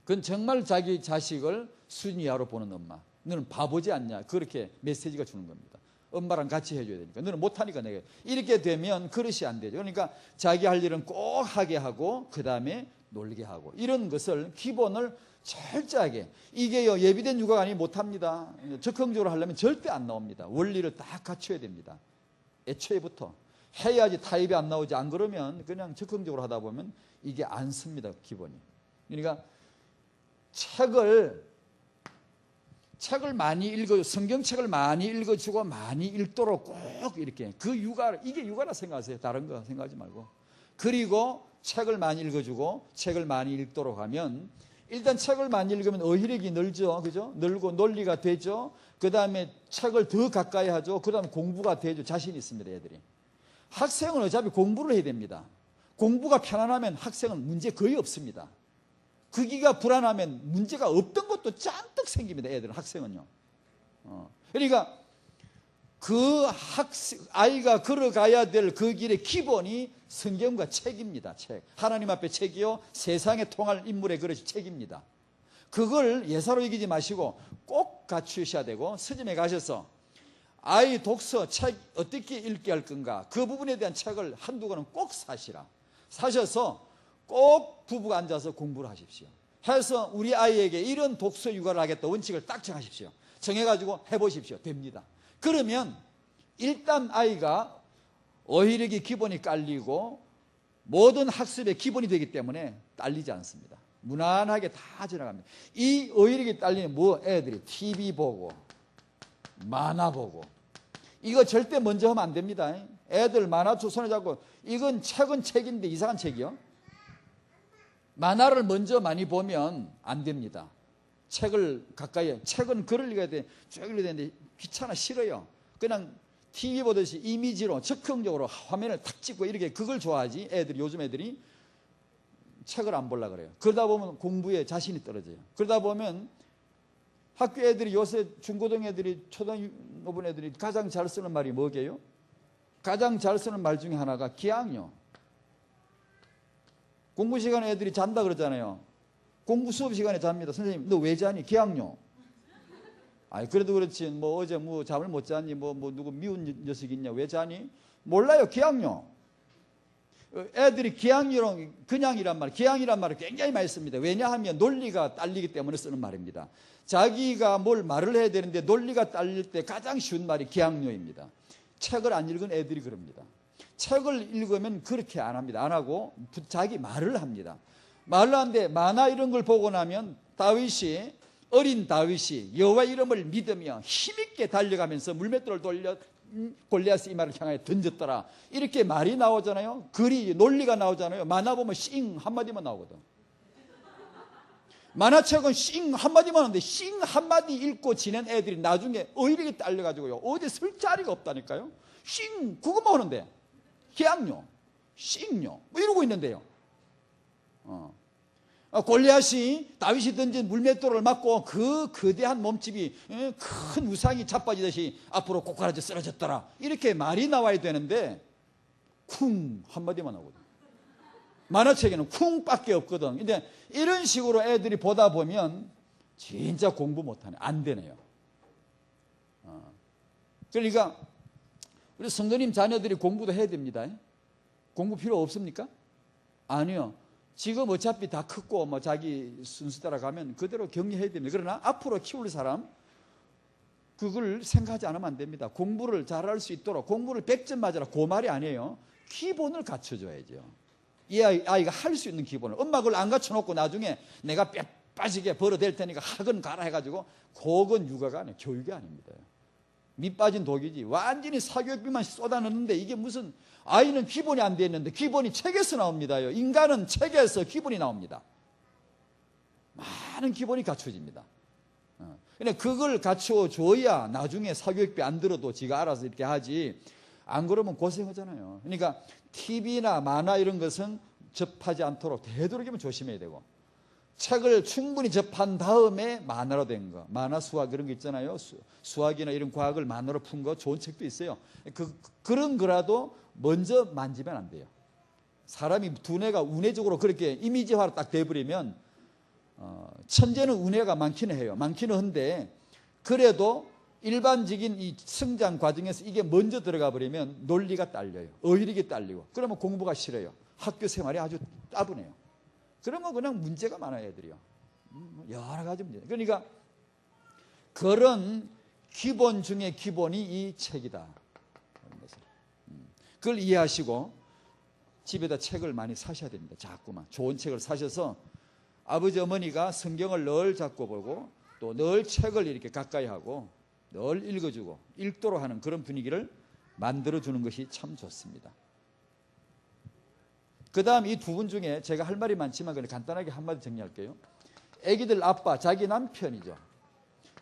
그건 정말 자기 자식을 순위하로 보는 엄마. 너는 바보지 않냐. 그렇게 메시지가 주는 겁니다. 엄마랑 같이 해줘야 되니까. 너는 못하니까 내가. 이렇게 되면 그릇이 안 되죠. 그러니까 자기 할 일은 꼭 하게 하고 그 다음에 놀게 하고. 이런 것을 기본을 철저하게. 이게요 예비된 육아가 아니면 못합니다. 적극적으로 하려면 절대 안 나옵니다. 원리를 딱 갖춰야 됩니다. 애초에부터. 해야지 타입이 안 나오지. 안 그러면 그냥 적극적으로 하다 보면 이게 안 씁니다. 기본이. 그러니까 책을 많이 읽어, 성경책을 많이 읽어주고 많이 읽도록 꼭 이렇게 이게 육아라 생각하세요. 다른 거 생각하지 말고. 그리고 책을 많이 읽어주고 책을 많이 읽도록 하면 일단 책을 많이 읽으면 어휘력이 늘죠. 그죠? 늘고 논리가 되죠. 그 다음에 책을 더 가까이 하죠. 그 다음에 공부가 되죠. 자신이 있습니다. 애들이. 학생은 어차피 공부를 해야 됩니다. 공부가 편안하면 학생은 문제 거의 없습니다. 거기가 불안하면 문제가 없던 것도 잔뜩 생깁니다. 애들은, 학생은요. 그러니까 아이가 걸어가야 될 그 길의 기본이 성경과 책입니다. 책. 하나님 앞에 책이요, 세상에 통할 인물의 그릇이 책입니다. 그걸 예사로 이기지 마시고 꼭 갖추셔야 되고, 서점에 가셔서 아이 독서 책 어떻게 읽게 할 건가, 그 부분에 대한 책을 한두 권은 꼭 사셔서 꼭 부부가 앉아서 공부를 하십시오. 해서 우리 아이에게 이런 독서 육아를 하겠다 원칙을 딱 정하십시오. 정해가지고 해보십시오. 됩니다. 그러면 일단 아이가 어휘력의 기본이 깔리고 모든 학습의 기본이 되기 때문에 딸리지 않습니다. 무난하게 다 지나갑니다. 이 어휘력이 딸리는 애들이 TV 보고 만화 보고, 이거 절대 먼저 하면 안 됩니다. 애들 만화 손에 잡고, 이건 책은 책인데 이상한 책이요. 만화를 먼저 많이 보면 안 됩니다. 책은 글을 읽어야 돼. 쭉 읽어야 되는데 귀찮아, 싫어요. 그냥 TV 보듯이 이미지로 즉흥적으로 화면을 탁 찍고 이렇게, 그걸 좋아하지. 요즘 애들이 책을 안 보려고 그래요. 그러다 보면 공부에 자신이 떨어져요. 그러다 보면 학교 애들이, 요새 중고등 애들이, 초등학교 애들이 가장 잘 쓰는 말이 뭐게요? 가장 잘 쓰는 말 중에 하나가 기양요. 공부 시간에 애들이 잔다 그러잖아요. 공부 수업 시간에 잡니다. 선생님, 너 왜 자니? 기양요. 그래도 그렇지, 어제 잠을 못 잤니? 누구 미운 녀석이 있냐? 왜 자니? 몰라요. 기양요. 애들이 기양이랑 그냥이란 말을 굉장히 많이 씁니다. 왜냐하면 논리가 딸리기 때문에 쓰는 말입니다. 자기가 뭘 말을 해야 되는데 논리가 딸릴 때 가장 쉬운 말이 기양요입니다. 책을 안 읽은 애들이 그럽니다. 책을 읽으면 그렇게 안 합니다. 안 하고 자기 말을 합니다. 말을 하는데 만화 이런 걸 보고 나면 어린 다윗이 여호와 이름을 믿으며 힘있게 달려가면서 물맷돌을 돌려 골리앗이 이 말을 향하여 던졌더라, 이렇게 말이 나오잖아요. 글이, 논리가 나오잖아요. 만화 보면 싱 한마디만 나오거든. 만화책은 싱 한마디만 하는데, 싱 한마디 읽고 지낸 애들이 나중에 어휘력이 딸려가지고요, 어디 쓸 자리가 없다니까요. 싱 그것만 하는데 기양요, 싱요 이러고 있는데요. 골리앗이 다윗이 던진 물맷돌을 맞고 그 거대한 몸집이 큰 우상이 자빠지듯이 앞으로 고꾸라져 쓰러졌더라, 이렇게 말이 나와야 되는데 쿵 한마디만 나오거든. 만화책에는 쿵밖에 없거든. 근데 이런 식으로 애들이 보다 보면 진짜 공부 못하네, 안 되네요. 그러니까 우리 성도님 자녀들이 공부도 해야 됩니다. 공부 필요 없습니까? 아니요. 지금 어차피 다 컸고 자기 순수 따라가면 그대로 격려해야 됩니다. 그러나 앞으로 키울 사람, 그걸 생각하지 않으면 안 됩니다. 공부를 잘할 수 있도록, 공부를 100점 맞아라, 그 말이 아니에요. 기본을 갖춰줘야죠. 이 아이가 할 수 있는 기본을. 엄마 그걸 안 갖춰놓고 나중에 내가 뼈 빠지게 벌어댈 테니까 학원 가라 해가지고, 그건 육아가 아니에요. 교육이 아닙니다. 밑 빠진 독이지. 완전히 사교육비만 쏟아넣는데, 이게 무슨, 아이는 기본이 안 돼 있는데 기본이 책에서 나옵니다요. 인간은 책에서 기본이 나옵니다. 많은 기본이 갖춰집니다. 근데 그걸 갖춰줘야 나중에 사교육비 안 들어도 지가 알아서 이렇게 하지, 안 그러면 고생하잖아요. 그러니까 TV나 만화 이런 것은 접하지 않도록 되도록이면 조심해야 되고, 책을 충분히 접한 다음에 만화로 된 거, 만화 수학 이런 거 있잖아요. 수학이나 이런 과학을 만화로 푼 거 좋은 책도 있어요. 그런 거라도 먼저 만지면 안 돼요. 사람이 두뇌가 운해적으로 그렇게 이미지화로 딱 돼버리면, 천재는 운해가 많기는 해요. 많기는 한데, 그래도 일반적인 이 성장 과정에서 이게 먼저 들어가 버리면 논리가 딸려요. 어휘력이 딸리고, 그러면 공부가 싫어요. 학교 생활이 아주 따분해요. 그러면 그냥 문제가 많아요, 애들이요. 여러 가지 문제. 그러니까 그런 기본 중에 기본이 이 책이다. 그걸 이해하시고 집에다 책을 많이 사셔야 됩니다. 자꾸만 좋은 책을 사셔서 아버지 어머니가 성경을 늘 잡고 보고 또 늘 책을 이렇게 가까이 하고 늘 읽어주고 읽도록 하는 그런 분위기를 만들어주는 것이 참 좋습니다. 그 다음 이 두 분 중에 제가 할 말이 많지만 그냥 간단하게 한마디 정리할게요. 애기들 아빠, 자기 남편이죠.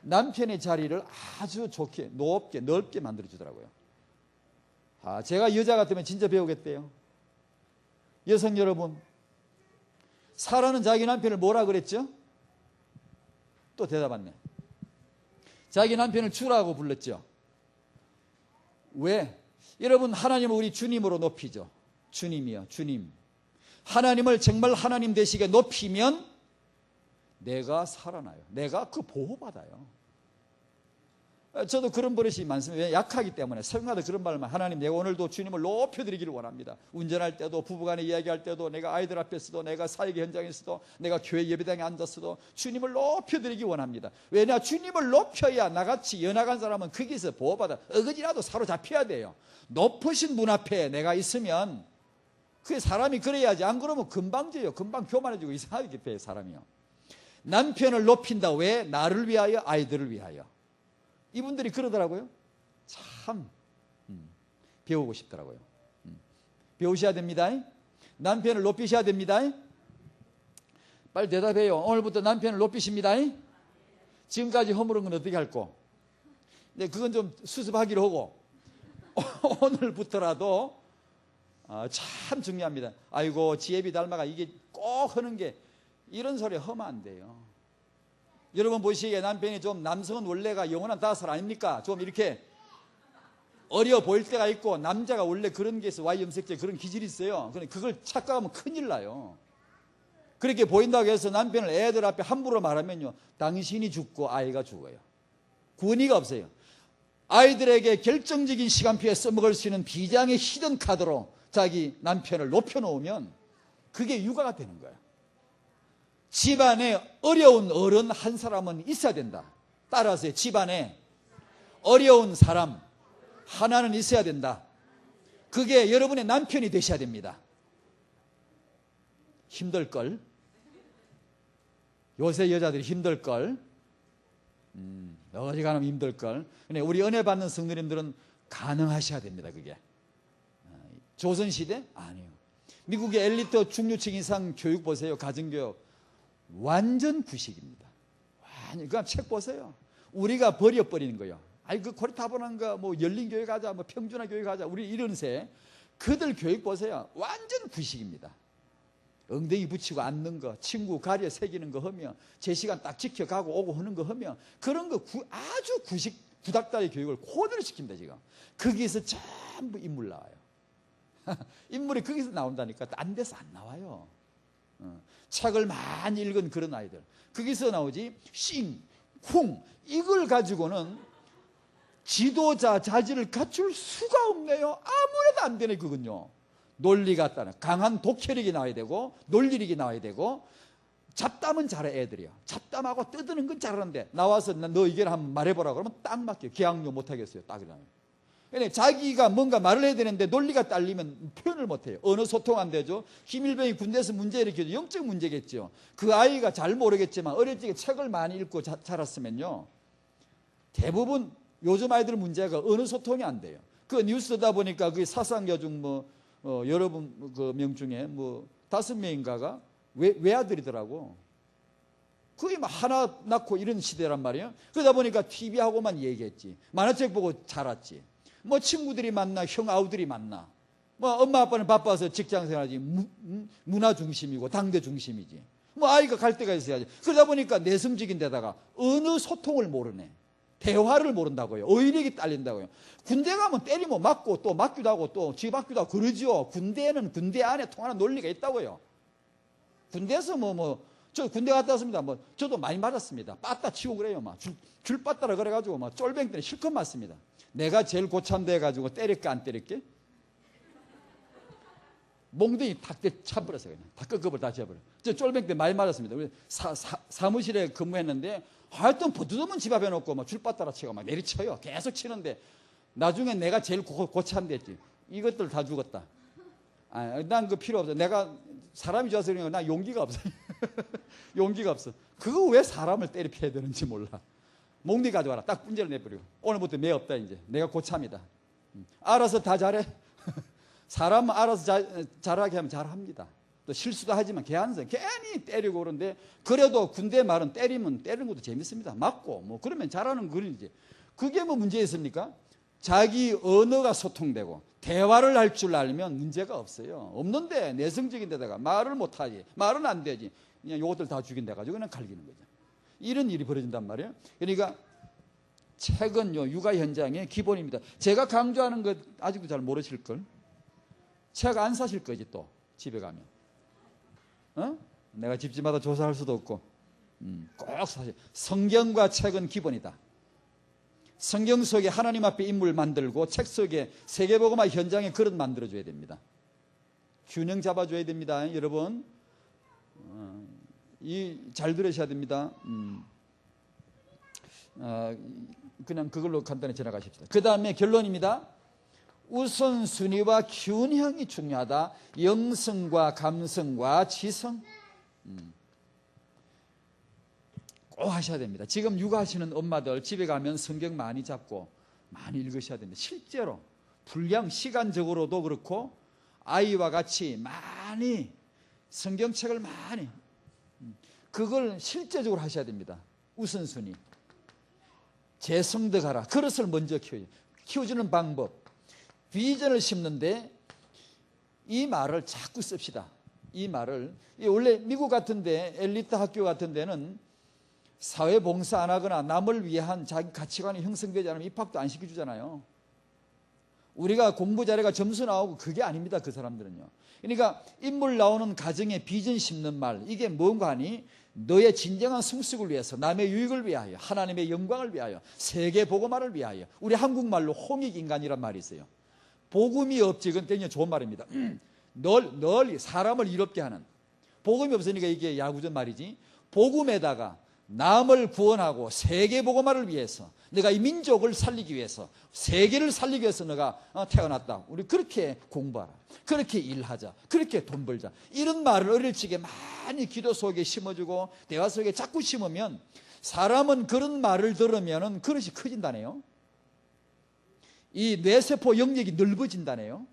남편의 자리를 아주 좋게, 높게, 넓게 만들어주더라고요. 제가 여자 같으면 진짜 배우겠대요. 여성 여러분, 사라는 자기 남편을 뭐라 그랬죠? 또 대답 안 내. 자기 남편을 주라고 불렀죠. 왜? 여러분, 하나님을 우리 주님으로 높이죠. 주님이요, 주님. 하나님을 정말 하나님 되시게 높이면 내가 살아나요. 내가 그 보호받아요. 저도 그런 버릇이 많습니다. 왜? 약하기 때문에. 설마도 그런 말만, 하나님 내가 오늘도 주님을 높여드리기를 원합니다. 운전할 때도, 부부간에 이야기할 때도, 내가 아이들 앞에서도, 내가 사역의 현장에서도, 내가 교회 예배당에 앉았어도 주님을 높여드리기 원합니다. 왜냐? 주님을 높여야 나같이 연약한 사람은 거기서 보호받아 어거지라도 사로잡혀야 돼요. 높으신 분 앞에 내가 있으면 그 사람이 그래야지. 안 그러면 금방 져요. 금방 교만해지고 이상하게 돼요, 사람이요. 남편을 높인다. 왜? 나를 위하여, 아이들을 위하여. 이분들이 그러더라고요. 참 배우고 싶더라고요. 배우셔야 됩니다. 남편을 높이셔야 됩니다. 빨리 대답해요. 오늘부터 남편을 높이십니다. 지금까지 허물은 건 어떻게 할꼬? 네, 그건 좀 수습하기로 하고 오늘부터라도 참 중요합니다. 아이고 지혜비 닮아가 이게 꼭 하는 게 이런 소리 하면 안 돼요. 여러분 보시기에 남편이 좀, 남성은 원래가 영원한 다섯 아닙니까? 좀 이렇게 어려 보일 때가 있고, 남자가 원래 그런 게 있어. Y염색체 그런 기질이 있어요. 그걸 착각하면 큰일 나요. 그렇게 보인다고 해서 남편을 애들 앞에 함부로 말하면요, 당신이 죽고 아이가 죽어요. 구원이가 없어요. 아이들에게 결정적인 시간표에 써먹을 수 있는 비장의 히든 카드로 자기 남편을 높여놓으면 그게 육아가 되는 거예요. 집안에 어려운 어른 한 사람은 있어야 된다. 따라서 집안에 어려운 사람 하나는 있어야 된다. 그게 여러분의 남편이 되셔야 됩니다. 힘들걸? 요새 여자들이 힘들걸? 어지간하면 힘들걸? 근데 우리 은혜 받는 성도님들은 가능하셔야 됩니다. 그게 조선시대? 아니요. 미국의 엘리트 중류층 이상 교육 보세요. 가정교육 완전 구식입니다. 그러니까 책 보세요. 우리가 버려버리는 거예요. 아이 그 고리타분한 거 뭐 열린 교육 하자, 뭐 평준화 교육 하자, 우리 이런 새 그들 교육 보세요. 완전 구식입니다. 엉덩이 붙이고 앉는 거, 친구 가려 새기는 거 하며, 제 시간 딱 지켜가고 오고 하는 거 하며, 그런 거 아주 구식 구닥다리 교육을 코드를 시킵니다. 지금 거기서 전부 인물 나와요. 인물이 거기서 나온다니까. 딴 데서 안 나와요. 책을 많이 읽은 그런 아이들 거기서 나오지. 싱, 쿵 이걸 가지고는 지도자 자질을 갖출 수가 없네요. 아무래도 안 되네. 그건요, 논리가 따라 강한 독해력이 나와야 되고, 논리력이 나와야 되고, 잡담은 잘해. 애들이요, 잡담하고 떠드는 건 잘하는데 나와서 너 의견 한번 말해보라 그러면 딱 막혀요. 기악료 못하겠어요. 딱 이러면. 자기가 뭔가 말을 해야 되는데 논리가 딸리면 표현을 못해요. 언어 소통 안 되죠. 김일병이 군대에서 문제 일으켜도 영적 문제겠죠. 그 아이가 잘 모르겠지만 어릴 적에 책을 많이 읽고 자랐으면요, 대부분 요즘 아이들 문제가 언어 소통이 안 돼요. 그 뉴스 듣다 보니까 그 사상여중 여러분 그 명 중에 5명인가가 외아들이더라고. 거의 막 하나 낳고 이런 시대란 말이에요. 그러다 보니까 TV하고만 얘기했지. 만화책 보고 자랐지. 뭐 친구들이 만나, 형 아우들이 만나. 뭐 엄마 아빠는 바빠서 직장 생활하지. 문화 중심이고 당대 중심이지. 뭐 아이가 갈 데가 있어야지. 그러다 보니까 내성적인 데다가 언어 소통을 모르네. 대화를 모른다고요. 어휘력이 딸린다고요. 군대 가면 때리면 맞고 또 맞기도 하고 또 쥐 맞기도 하고 그러죠. 군대는 군대 안에 통하는 논리가 있다고요. 군대에서 저 군대 갔다 왔습니다. 저도 많이 맞았습니다. 빠따 치고 그래요. 줄 빠따라 그래가지고 쫄병 때문에 실컷 맞습니다. 내가 제일 고참돼가지고 때릴까 안 때릴게? 몽둥이 탁 차버렸어요. 그냥 다 끄급을 다 지어버려. 저 쫄병 때 많이 맞았습니다. 우리 사무실에 근무했는데 하여튼 버드드면 집 앞에 놓고 줄 빠따라 치고 내리쳐요. 계속 치는데 나중에 내가 제일 고참됐지. 이것들 다 죽었다. 난 그 필요 없어. 내가 사람이 좋아서 그런 거 난 용기가 없어. 용기가 없어. 그거 왜 사람을 때려 패야 되는지 몰라. 몽둥이 가져와라. 딱 분재를 내버리고. 오늘부터 매 없다 이제. 내가 고참이다. 알아서 다 잘해. 사람 알아서 잘하게 하면 잘합니다. 또 실수도 하지만 걔한테 괜히 때리고 그러는데, 그래도 군대 말은 때리는 것도 재밌습니다. 맞고 그러면 잘하는 거리지. 그게 문제 있습니까? 자기 언어가 소통되고 대화를 할 줄 알면 문제가 없어요. 없는데 내성적인 데다가 말을 못하지. 말은 안 되지. 그냥 요것들 다 죽인다 가지고 그냥 갈기는 거죠. 이런 일이 벌어진단 말이에요. 그러니까 책은요, 육아 현장의 기본입니다. 제가 강조하는 것 아직도 잘 모르실걸? 책 안 사실 거지, 또 집에 가면. 내가 집집마다 조사할 수도 없고. 꼭 사실. 성경과 책은 기본이다. 성경 속에 하나님 앞에 인물 만들고 책 속에 세계복음화 현장의 그릇 만들어줘야 됩니다. 균형 잡아줘야 됩니다. 여러분, 잘 들으셔야 됩니다. 그냥 그걸로 간단히 지나가십시다. 그 다음에 결론입니다. 우선순위와 균형이 중요하다. 영성과 감성과 지성. 꼭 하셔야 됩니다. 지금 육아하시는 엄마들 집에 가면 성경 많이 잡고 많이 읽으셔야 됩니다. 실제로 분량 시간적으로도 그렇고 아이와 같이 많이 성경책을 많이 그걸 실제적으로 하셔야 됩니다. 우선순위. 재성덕하라. 그릇을 먼저 키워주는 방법. 비전을 심는데 이 말을 자꾸 씁시다. 이 말을 원래 미국 같은데 엘리트 학교 같은 데는 사회 봉사 안 하거나 남을 위한 자기 가치관이 형성되지 않으면 입학도 안 시켜주잖아요. 우리가 공부 잘해가 점수 나오고 그게 아닙니다. 그 사람들은요. 그러니까 인물 나오는 가정에 비전 심는 말, 이게 뭔가 하니 너의 진정한 승수를 위해서, 남의 유익을 위하여, 하나님의 영광을 위하여, 세계 복음화를 위하여. 우리 한국말로 홍익인간이란 말이 있어요. 복음이 없지, 그건 굉장히 좋은 말입니다. 널 사람을 이롭게 하는. 복음이 없으니까 이게 야구전 말이지. 복음에다가 남을 구원하고 세계 복음화를 위해서, 내가 이 민족을 살리기 위해서, 세계를 살리기 위해서 너가 태어났다. 우리 그렇게 공부하라. 그렇게 일하자. 그렇게 돈 벌자. 이런 말을 어릴 적에 많이 기도 속에 심어주고 대화 속에 자꾸 심으면 사람은 그런 말을 들으면 그릇이 커진다네요. 이 뇌세포 영역이 넓어진다네요.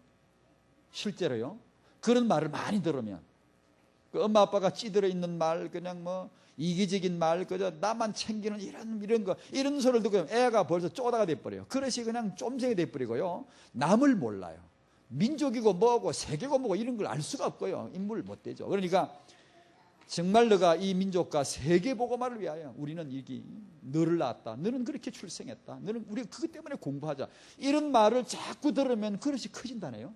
실제로요. 그런 말을 많이 들으면. 그 엄마 아빠가 찌들어 있는 말, 그냥 뭐 이기적인 말, 그저 나만 챙기는 이런 소리를 듣고 애가 벌써 쪼다가 돼버려요. 그릇이 그냥 쫌생이 돼버리고요. 남을 몰라요. 민족이고 뭐고 세계고 뭐고 이런 걸 알 수가 없고요. 인물을 못 되죠. 그러니까 정말 너가 이 민족과 세계 복음화를 위하여 우리는 너를 낳았다. 너는 그렇게 출생했다. 너는 우리가 그것 때문에 공부하자. 이런 말을 자꾸 들으면 그릇이 커진다네요.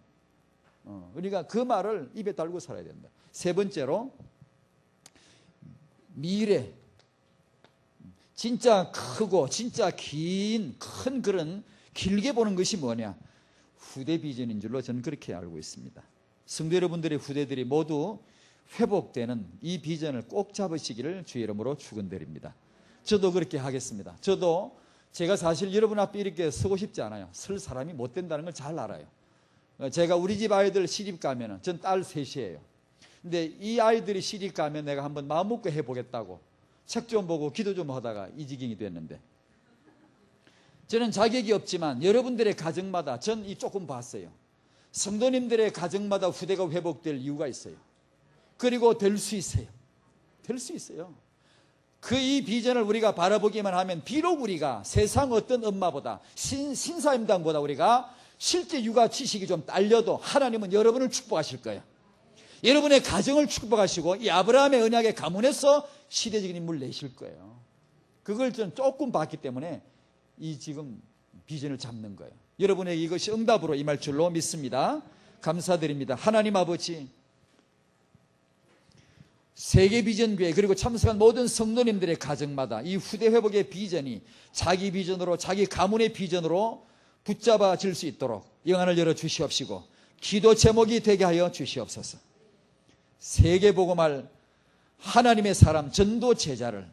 그러니까 그 말을 입에 달고 살아야 된다. 세 번째로 미래. 진짜 크고 진짜 큰 그런 길게 보는 것이 뭐냐? 후대 비전인 줄로 저는 그렇게 알고 있습니다. 성도 여러분들의 후대들이 모두 회복되는 이 비전을 꼭 잡으시기를 주의 이름으로 축원드립니다. 저도 그렇게 하겠습니다. 제가 사실 여러분 앞에 이렇게 서고 싶지 않아요. 설 사람이 못 된다는 걸 잘 알아요. 제가 우리 집 아이들 시집 가면, 전 딸 셋이에요. 근데 이 아이들이 시집 가면 내가 한번 마음 먹고 해보겠다고 책 좀 보고 기도 좀 하다가 이 지경이 됐는데, 저는 자격이 없지만 여러분들의 가정마다 전 조금 봤어요. 성도님들의 가정마다 후대가 회복될 이유가 있어요. 그리고 될 수 있어요. 될 수 있어요. 이 비전을 우리가 바라보기만 하면 비록 우리가 세상 어떤 엄마보다 신사임당보다 우리가 실제 육아 지식이 좀 딸려도 하나님은 여러분을 축복하실 거예요. 여러분의 가정을 축복하시고 이 아브라함의 언약의 가문에서 시대적인 인물을 내실 거예요. 그걸 전 조금 봤기 때문에 지금 비전을 잡는 거예요. 여러분의 이것이 응답으로 임할 줄로 믿습니다. 감사드립니다. 하나님 아버지, 세계비전교회 그리고 참석한 모든 성도님들의 가정마다 이 후대 회복의 비전이 자기 비전으로, 자기 가문의 비전으로 붙잡아질 수 있도록 영안을 열어 주시옵시고 기도 제목이 되게 하여 주시옵소서. 세계복음할 하나님의 사람 전도 제자를,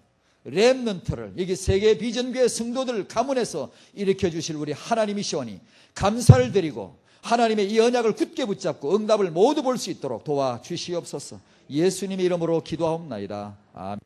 렘넌트를 여기 세계 비전교회 성도들 가문에서 일으켜 주실 우리 하나님이시오니 감사를 드리고 하나님의 이 언약을 굳게 붙잡고 응답을 모두 볼 수 있도록 도와주시옵소서. 예수님의 이름으로 기도하옵나이다. 아멘.